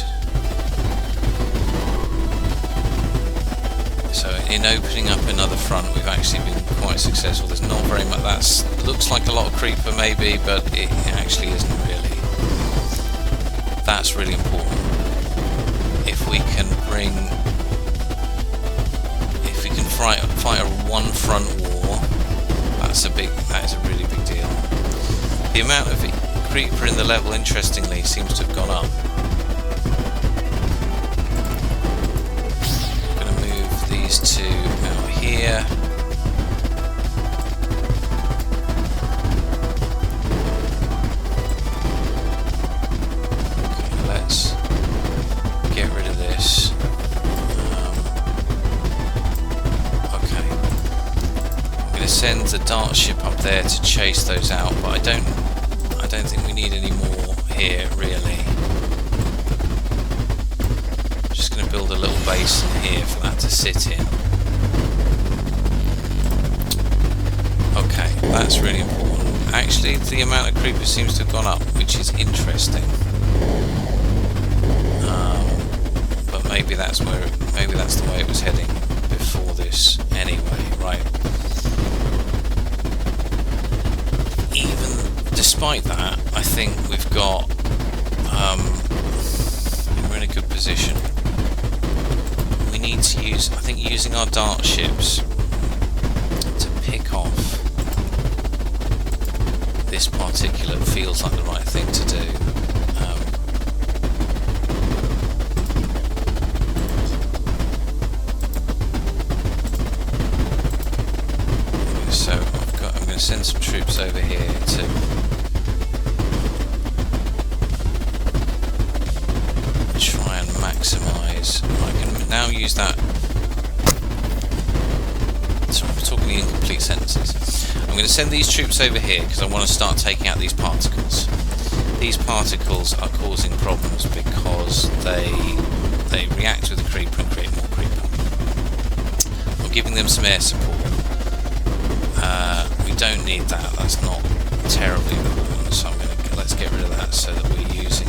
So in opening up another front, we've actually been quite successful. There's not very much. That looks like a lot of creeper maybe, but it actually isn't really. That's really important. If we can fight a one front war, that is a really big deal. The amount of creeper in the level, interestingly, seems to have gone up. These 2 out here. Okay, let's get rid of this. Okay, I'm going to send the dart ship up there to chase those out, but I don't think we need any more here really. Build a little basin here for that to sit in. Okay, that's really important. Actually, the amount of creepers seems to have gone up, which is interesting. But maybe that's the way it was heading before this. Anyway, right. Even despite that, I think we've got we're in a good position. Need to use, I think, using our dart ships to pick off this particular feels like the right thing to do. So I'm going to send some troops over here to try and maximise. I can now use that. Sorry, I'm talking in incomplete sentences. I'm going to send these troops over here because I want to start taking out these particles. these particles are causing problems because they react with the creeper and create more creeper. I'm giving them some air support. We don't need that. That's not terribly important. So let's get rid of that so that we're using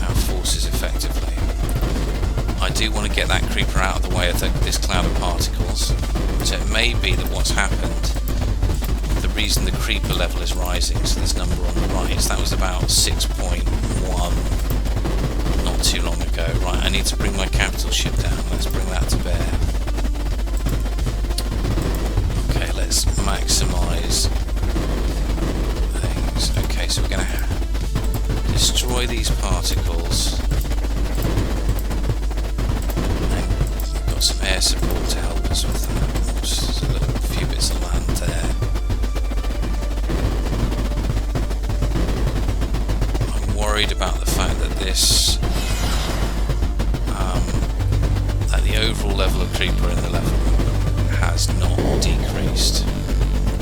our forces effectively. I do want to get that creeper out of the way of this cloud of particles. So it may be that what's happened, the reason the creeper level is rising, so this number on the right, that was about 6.1 not too long ago. Right, I need to bring my capital ship down. Let's bring that to bear. Okay, let's maximise things. Okay, so we're going to destroy these particles. And we've got some air support to help us with that. Oops, there's a few bits of land there. I'm worried about the fact that that the overall level of creeper in the level has not decreased.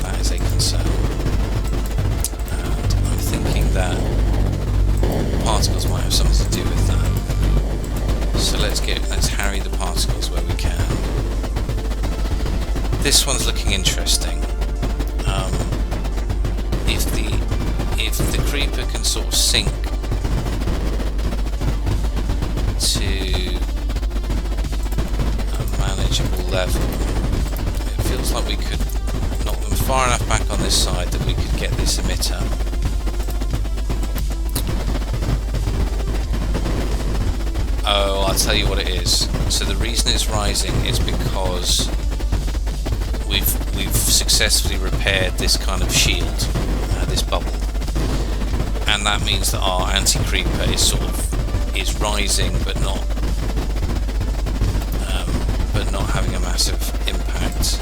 That is a concern. And I'm thinking that particles might have something to do with that. So let's harry the particles where we can. This one's looking interesting. If the creeper can sort of sink to a manageable level, it feels like we could knock them far enough back on this side that we could get this emitter. Oh, I'll tell you what it is. So the reason it's rising is because we've successfully repaired this kind of shield, this bubble, and that means that our anti-creeper is rising, but not having a massive impact.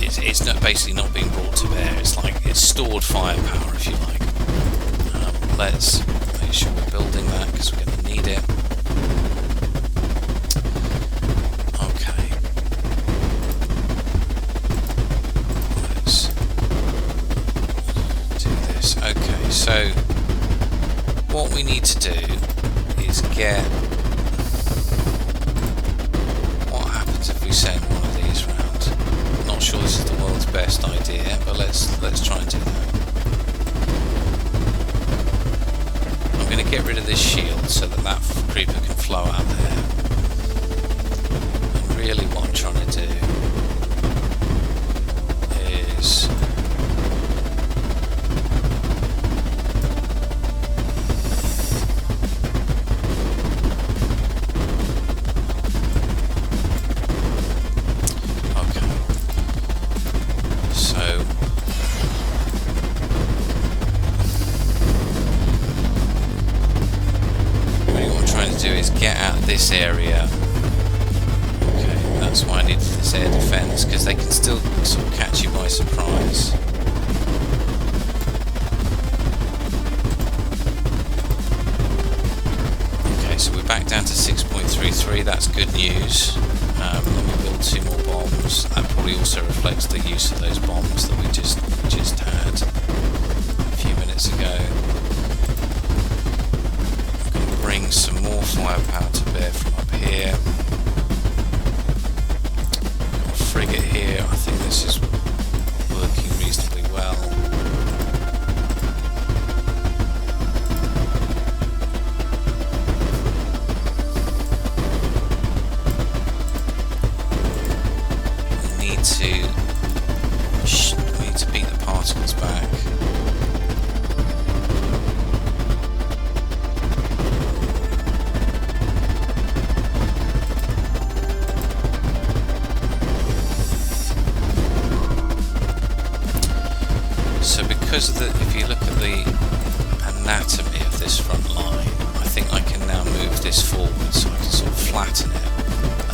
It's not basically not being brought to bear. It's like it's stored firepower, if you like. Let's make sure we're building that because we're going to need it. Okay. Let's do this. Okay, so what we need to do is get... What happens if we send one of these round? Not sure this is the world's best idea, but let's try and do that. I'm going to get rid of this shield so that creeper can flow out there. And really what I'm trying to do is... this area. Okay, that's why I needed this air defense, because they can still sort of catch you by surprise. Okay, so we're back down to 6.33. That's good news. Let me build 2 more bombs. That probably also reflects the use of those bombs that we just had a few minutes ago. Bring some more firepower to bear from up here. Got a frigate here. I think this is working reasonably well. We need to beat the particles back. If you look at the anatomy of this front line, I think I can now move this forward so I can sort of flatten it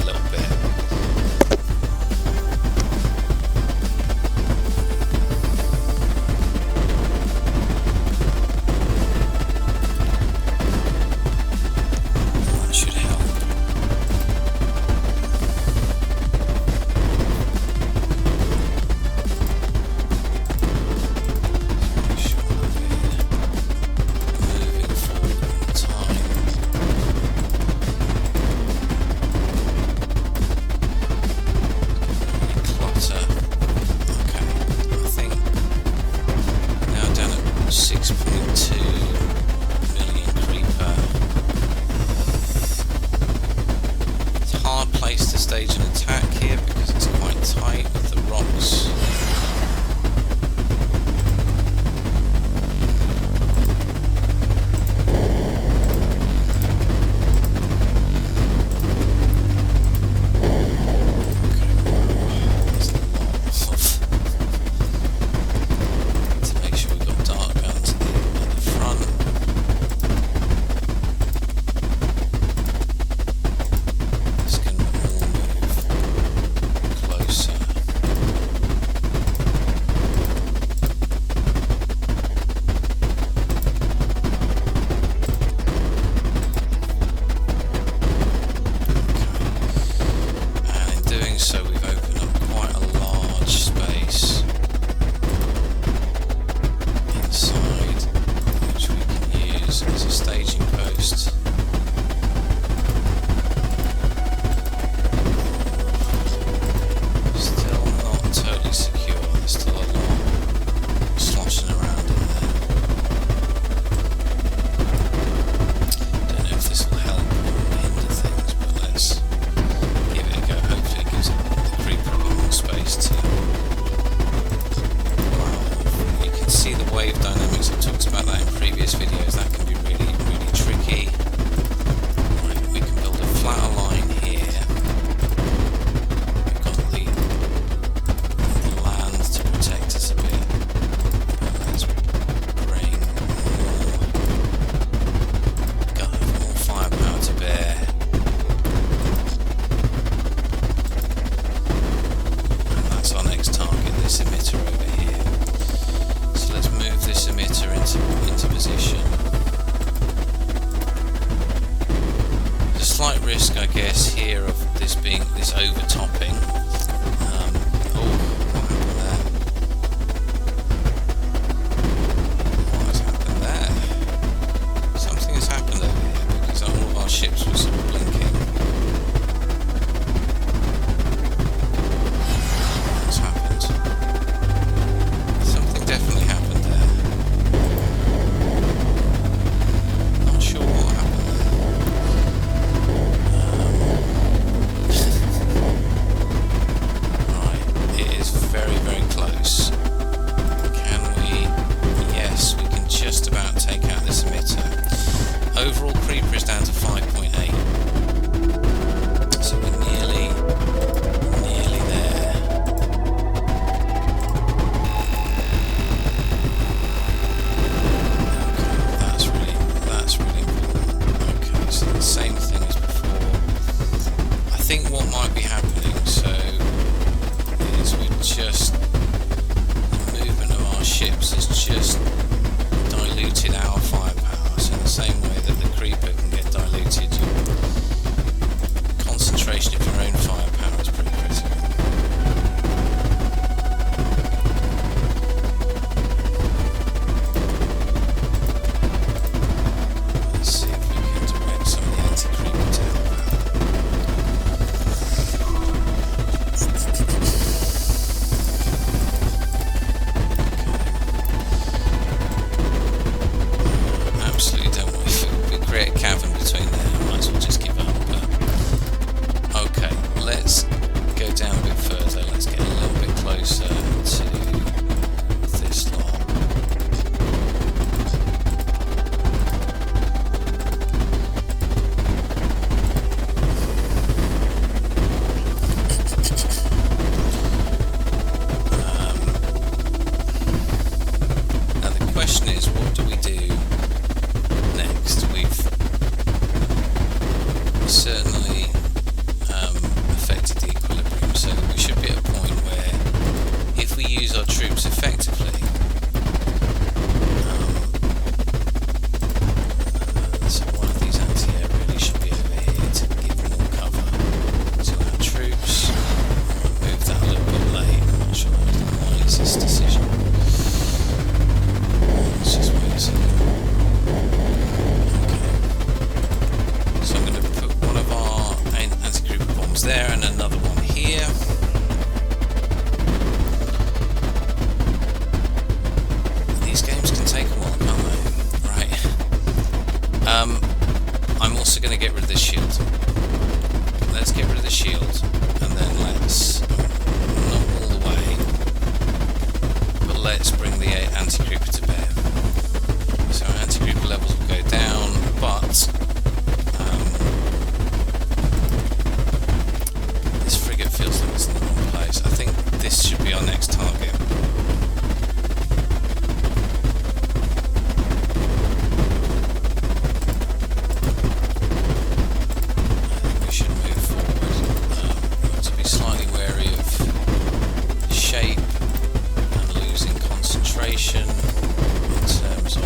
a little bit. That should help. coast. Still not totally secure, there's still a lot sloshing around in there. Don't know if this will help or hinder things, but let's give it a go. Hopefully it gives the creeper a bit more space to... Wow, you can see the wave dynamics. I talked about that in previous videos. That can be really, really tricky. Right, we can build a flatter line here. We've got the land to protect us a bit. Let's bring more firepower to bear. And that's our next target, this emitter over here. So let's move this emitter into position. There's a slight risk, I guess, here of this overtopping. Oh, what happened there? What has happened there? Something has happened over here because all of our ships were sort of blinking. What's happened? Something definitely happened there. Not sure what happened there. Right, it is very, very close. Can we? Yes, we can just about take out this emitter. Overall creeper is down to 5.8. So we're nearly there. Okay, that's really important. Okay, so the same thing as before. I think what might be happening, so is the movement of our ships has just diluted our firepower. So in the same way that the creeper can get diluted, concentration of your own firepower is pretty critical. Let's see if we can direct some of the anti-creeper to help out. Absolutely don't want to create a cavern between there. I might as well just give up. But okay, let's go down a bit further. Let's get a little bit closer to this lot. Now the question is, what do we do next? We've certainly affected the equilibrium, so we should be at a point where if we use our troops effectively, so one of these anti-air really should be over here to give more cover to our troops. Move that a little bit late. I'm not sure that was the wisest decision. Let's just wait a second. Okay. So I'm going to put one of our anti-creeper bombs there and another one here. These games can take a while, can't they? Right. I'm also going to get rid of this shield. Let's get rid of the shield, and then let's, not all the way, but let's bring the anti-creeper to bear. So our anti-creeper levels will go down, but this frigate feels like it's in the wrong place. I think this should be our next target. I think we should move forward. We have to be slightly wary of shape and losing concentration in terms of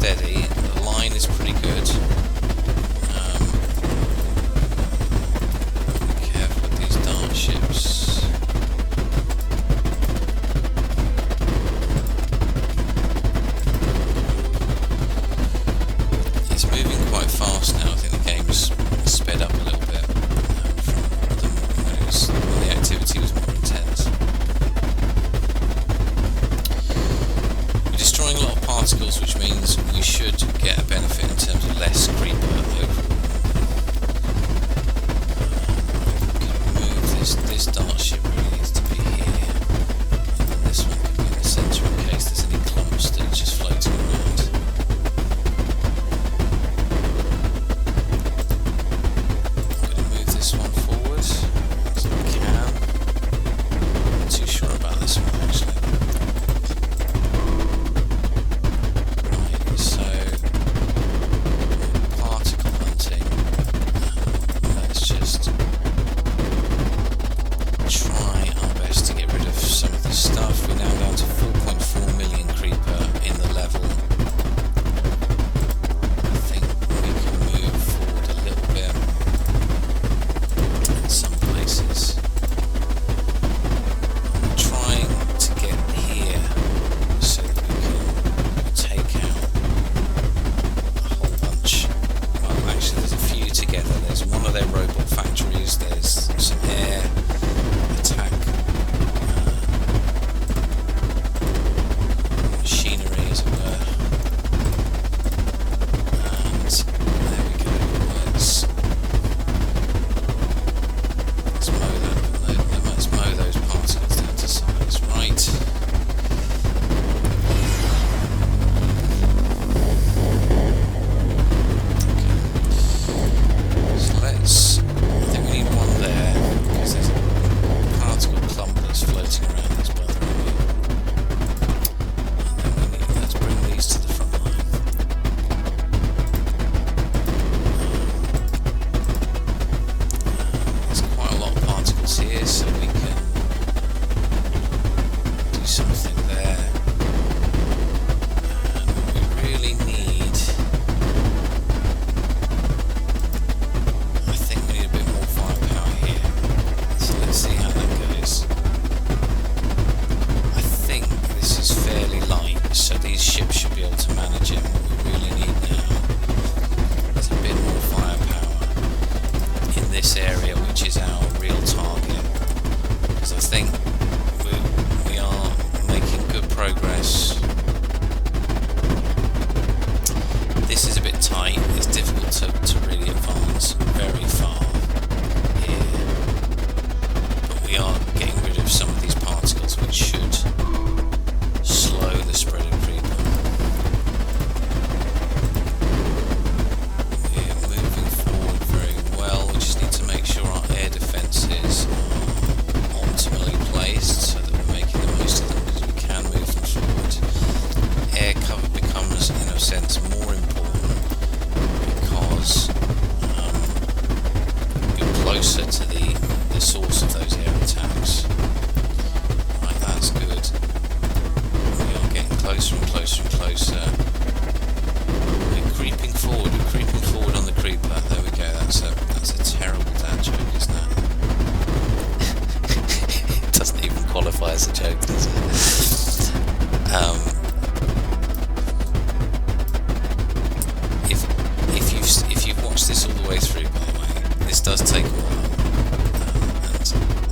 steady. The line is pretty good. Be careful with these dart ships. It's moving quite fast now. I think the game's sped up a little bit from when the activity was more intense. We're destroying a lot of particles, which means we should get a benefit in terms of less creeper overall. Move this dart ship really needs to be here, and this one can be in the centre in case there's any clumps that are just floating around. I'm going to move this one forward so I can. I'm not too sure about this one actually. Right, so particle hunting. Let's just try our best to get rid of some of this stuff. We're now down to 4.4 million creeper in the level. I think we can move forward a little bit in some places. I'm trying to get here so that we can take out a whole bunch. Well, actually there's a few together. There's one of their robot factories, there's some air attack machinery as it were, and there we go. Let's mow those particles down to size, right? So I think we need one there, because there's a particle clump that's floating around this bothering me. And then let's bring these to the front line. There's quite a lot of particles here, so we can do something there. And we really need, I think we need a bit more firepower here. So let's see how that goes. I think this is fairly light, so these ships should be able to manage it. What we really need now is a bit more firepower in this area, which is our real target. Because I think we are making good progress. This is a bit tight. It's difficult to really advance very far here. But we are getting rid of some of these particles, which should slow the spread of creeper. We're moving forward very well. We just need to make sure our air defences are optimally placed so that we're making the most of them, because we can move them forward. Air cover becomes, in a sense, more important because you're closer to the source of those air attacks. Right, that's good. We are getting closer and closer and closer. We're creeping forward on the creeper. There we go, that's a terrible dad joke, isn't it? It doesn't even qualify as a joke, does it? If you've watched this all the way through, by the way, this does take a while,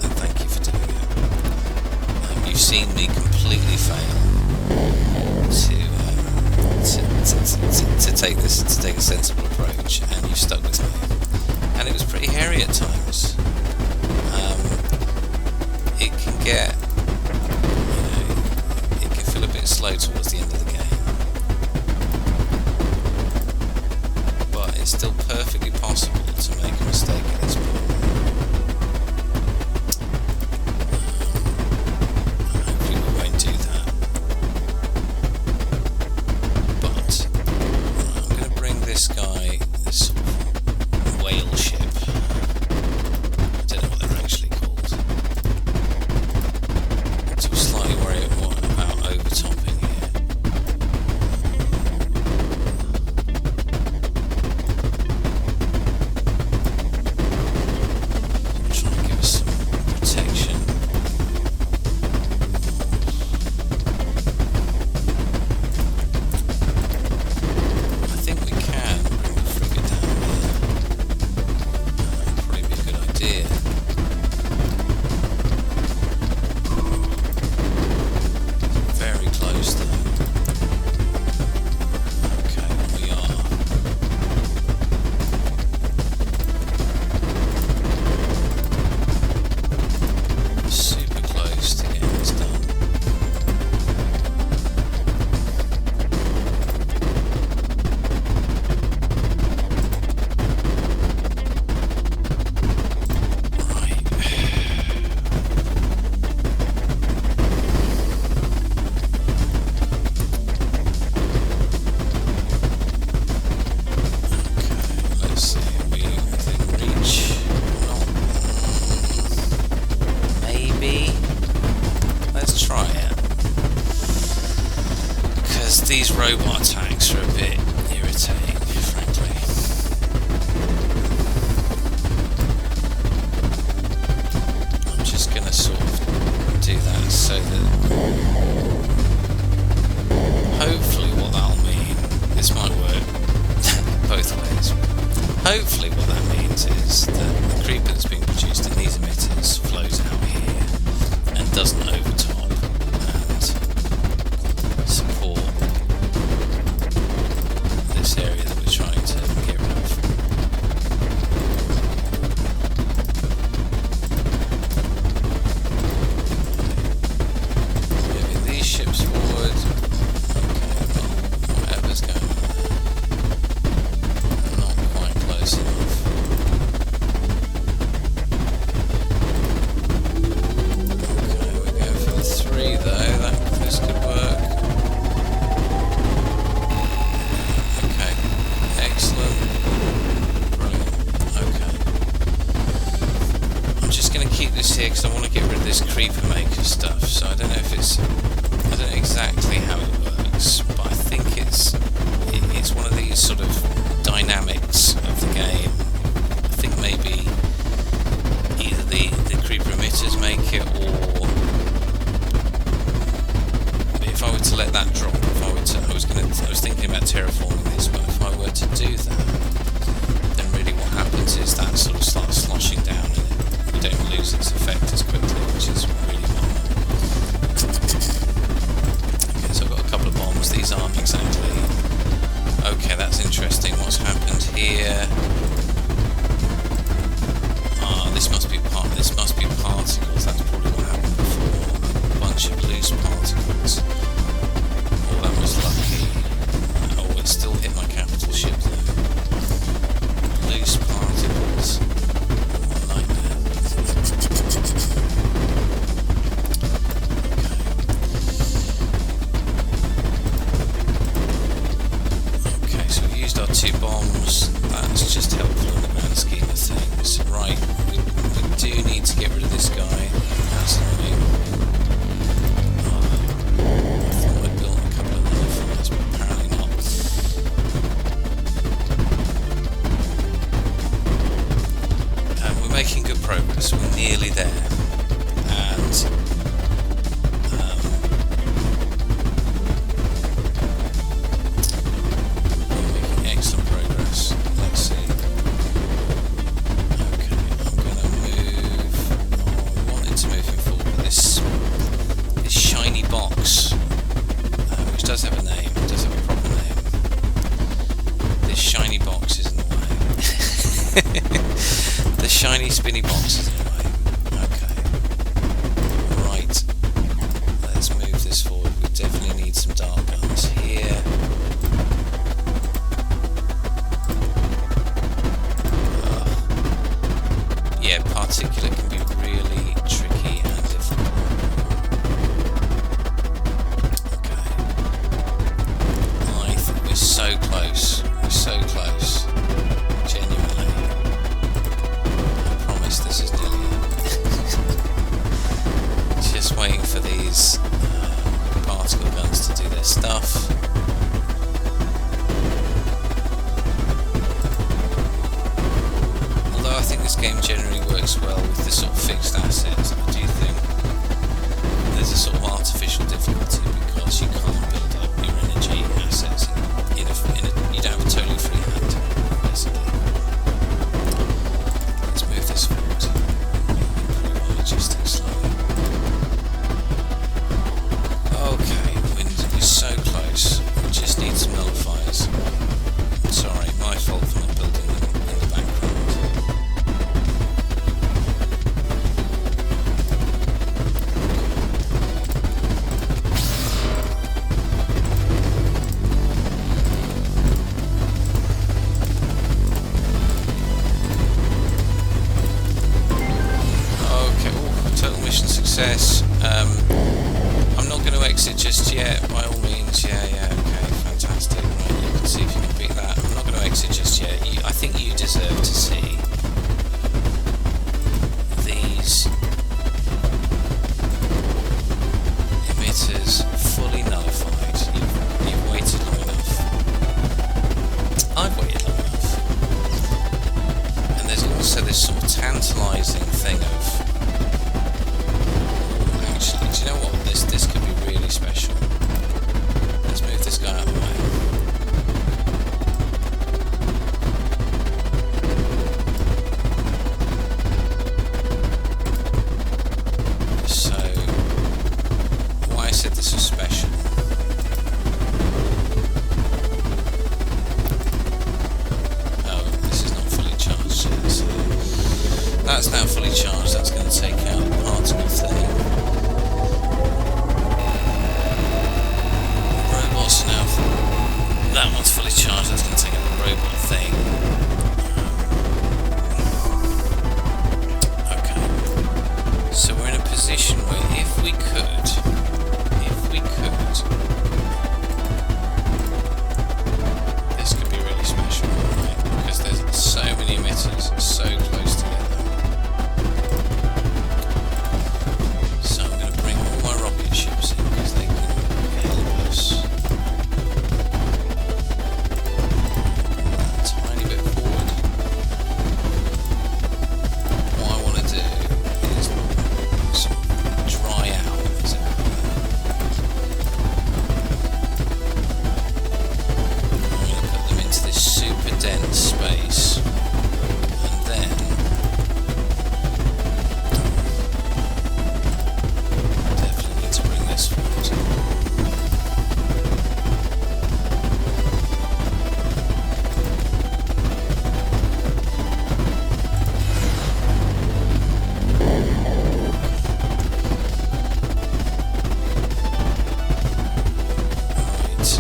and thank you for doing it. You've seen me completely fail to take a sensible approach, and you've stuck with me. And it was pretty hairy at times. It can get, it can feel a bit slow towards the end of the game. But it's still perfectly possible to make a mistake at this point. Hopefully we won't do that. But I'm going to bring this guy, this sort of whale ship. I don't know what they're actually called. these robot attacks are a bit irritating, frankly. I'm just going to sort of do that so that hopefully what that'll mean, this might work both ways. Hopefully what that means is that the creeper that's being produced in these emitters flows out here and doesn't overtop and support this area that we're trying to get rid of. Moving these ships forward. Okay, well, whatever's going on there. Not quite close enough. Okay, we're going for the 3 though. This could work. Okay, excellent. Brilliant. Okay. I'm just going to keep this here because I want to get rid of this creeper maker stuff. So I don't know if it's, I don't know exactly how it works, but I think it's one of these sort of dynamics of the game. I think maybe either the creeper emitters make it, or if I were to let that drop, I was thinking about terraforming this, but if I were to do that, then really what happens is that sort of starts sloshing down and you don't lose its effect as quickly, which is really fun. Okay, so I've got a couple of bombs. These aren't exactly... Okay, that's interesting. What's happened here? This must be particles. That's probably what happened before. A bunch of loose particles. Oh, that was lucky. Oh, it still hit my capital ship though. Loose particles. What a nightmare. Okay, so we used our 2 bombs. That's just helpful in the grand scheme of things. Right, we do need to get rid of this guy. That's annoying. I thought I built a couple of nullifiers, but apparently not. We're making good progress. We're nearly there. And we're making excellent progress. Let's see. Okay, I'm going to move... Oh, I wanted to move him forward. This shiny box, which does have a name, does have a proper name. This shiny box is in the way. The shiny spinny box is in the way. Okay. Right. Let's move this forward. We definitely need some dart guns here. Yeah, particulate can be really tricky and difficult. Okay. I think we're so close. We're so close. Genuinely. I promise this is nearly it. Just waiting for these particle guns to do their stuff. Although I think this game generally works well with the sort of fixed assets, I do think there's a sort of artificial difficulty because you can't build up your energy assets in a you don't have a totally free hand, basically. Let's move this forward. Improve our logistics slightly. Okay, we're so close. We just need some nullifiers. Sorry, my fault for not building them in the background. Success. I'm not going to exit just yet, by all means. Yeah, okay, fantastic. Right, you can see if you can beat that. I'm not going to exit just yet. I think you deserve to see these emitters fully nullified. You've waited I said this was special. Oh, this is not fully charged yet, so that's now fully charged. That's going to take out the particle thing. Robots now. That one's fully charged. That's going to take out the robot thing. Okay. So we're in a position where if we could, this could be really special, right? Because there's so many emitters so close together. So I'm going to bring all my rocket ships in because they can help us. A tiny bit forward. What I want to do is sort of dry out, as it were. I'm going to put them into this super dense space, and then definitely need to bring this forward. Right,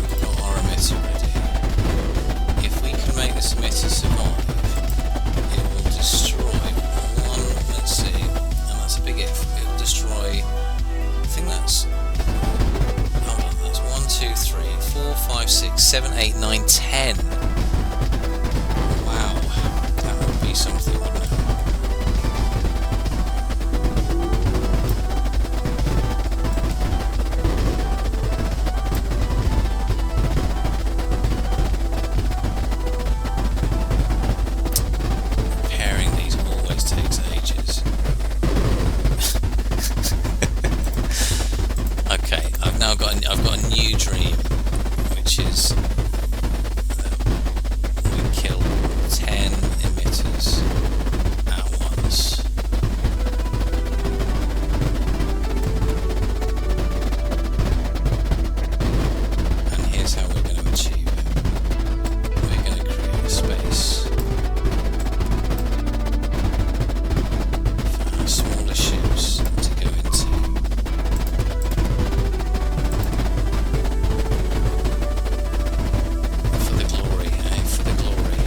we've got our emitter ready. If we can make this emitter survive, it will destroy one, let's see, and that's a big if, it will destroy, I think that's, hold on, that's 1, 2, 3, 4, 5, 6, 7, 8, 9, 10. Wow, that would be something, wouldn't it? Repairing these always takes ages. Okay, I've got a new dream, which is we kill 10 emitters at once. And here's how we're going to achieve it. We're going to create a space for our smaller ships to go into. For the glory, eh? For the glory.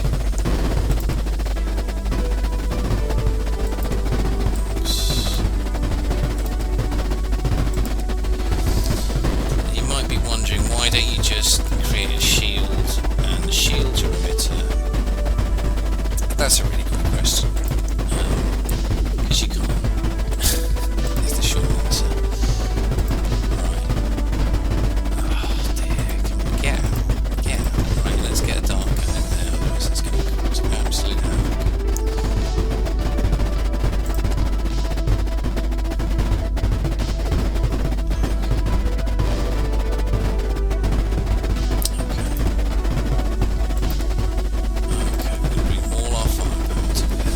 Oops. You might be wondering, why don't you just create a shield and shield your emitter? That's a really good question. Because you can't. Is the short answer. Right. Oh dear, come on, get out. Get out. Right, let's get a dark gun in there, otherwise it's going to cause absolute havoc. Okay, we're going to bring all our firepower to bear.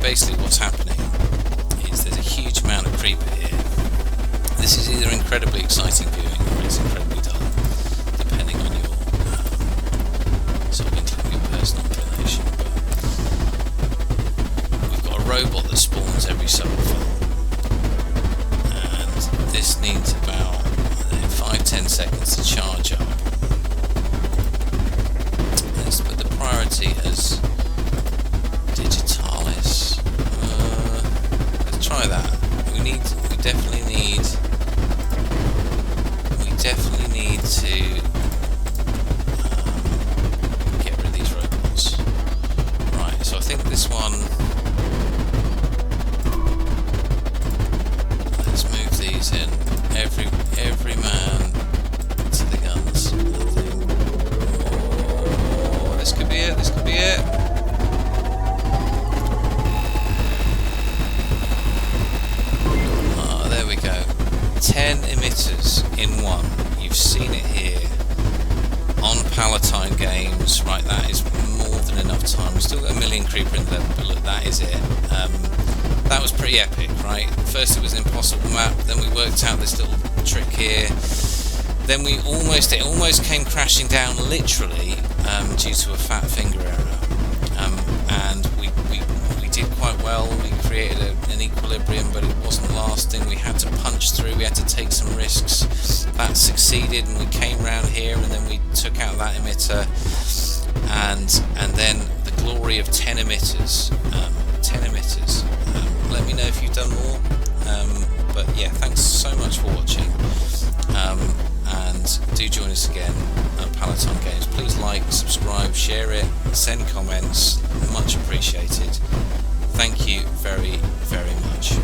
basically what's happening is there's a huge amount of creeper here. This is either incredibly exciting viewing or it's incredibly dull, depending on your your personal inclination. But we've got a robot that spawns every so often, and this needs about 5-10 seconds to charge up. Let's put the priority as digitalis. Let's try that. We definitely need to get rid of these robots. Right, so I think this one, let's move these in. Every man to the guns, I think. Oh, this could be it, this could be it. Oh, there we go. 10 emitters in one. You've seen it here on Palatine Games. Right, that is more than enough time. We've still got a million creeper in there, but look, that is it. That was pretty epic, right? First it was an impossible map, then we worked out this little trick here. Then it almost came crashing down literally due to a fat finger error. And we did quite well. We created an equilibrium, but it wasn't lasting. We had to punch through, we had to take some risks. That succeeded, and we came round here, and then we took out that emitter, and then the glory of 10 emitters. 10 emitters. Let me know if you've done more. But yeah, thanks so much for watching. And do join us again at Palatine Games. Please like, subscribe, share it, send comments. Much appreciated. Thank you very, very much.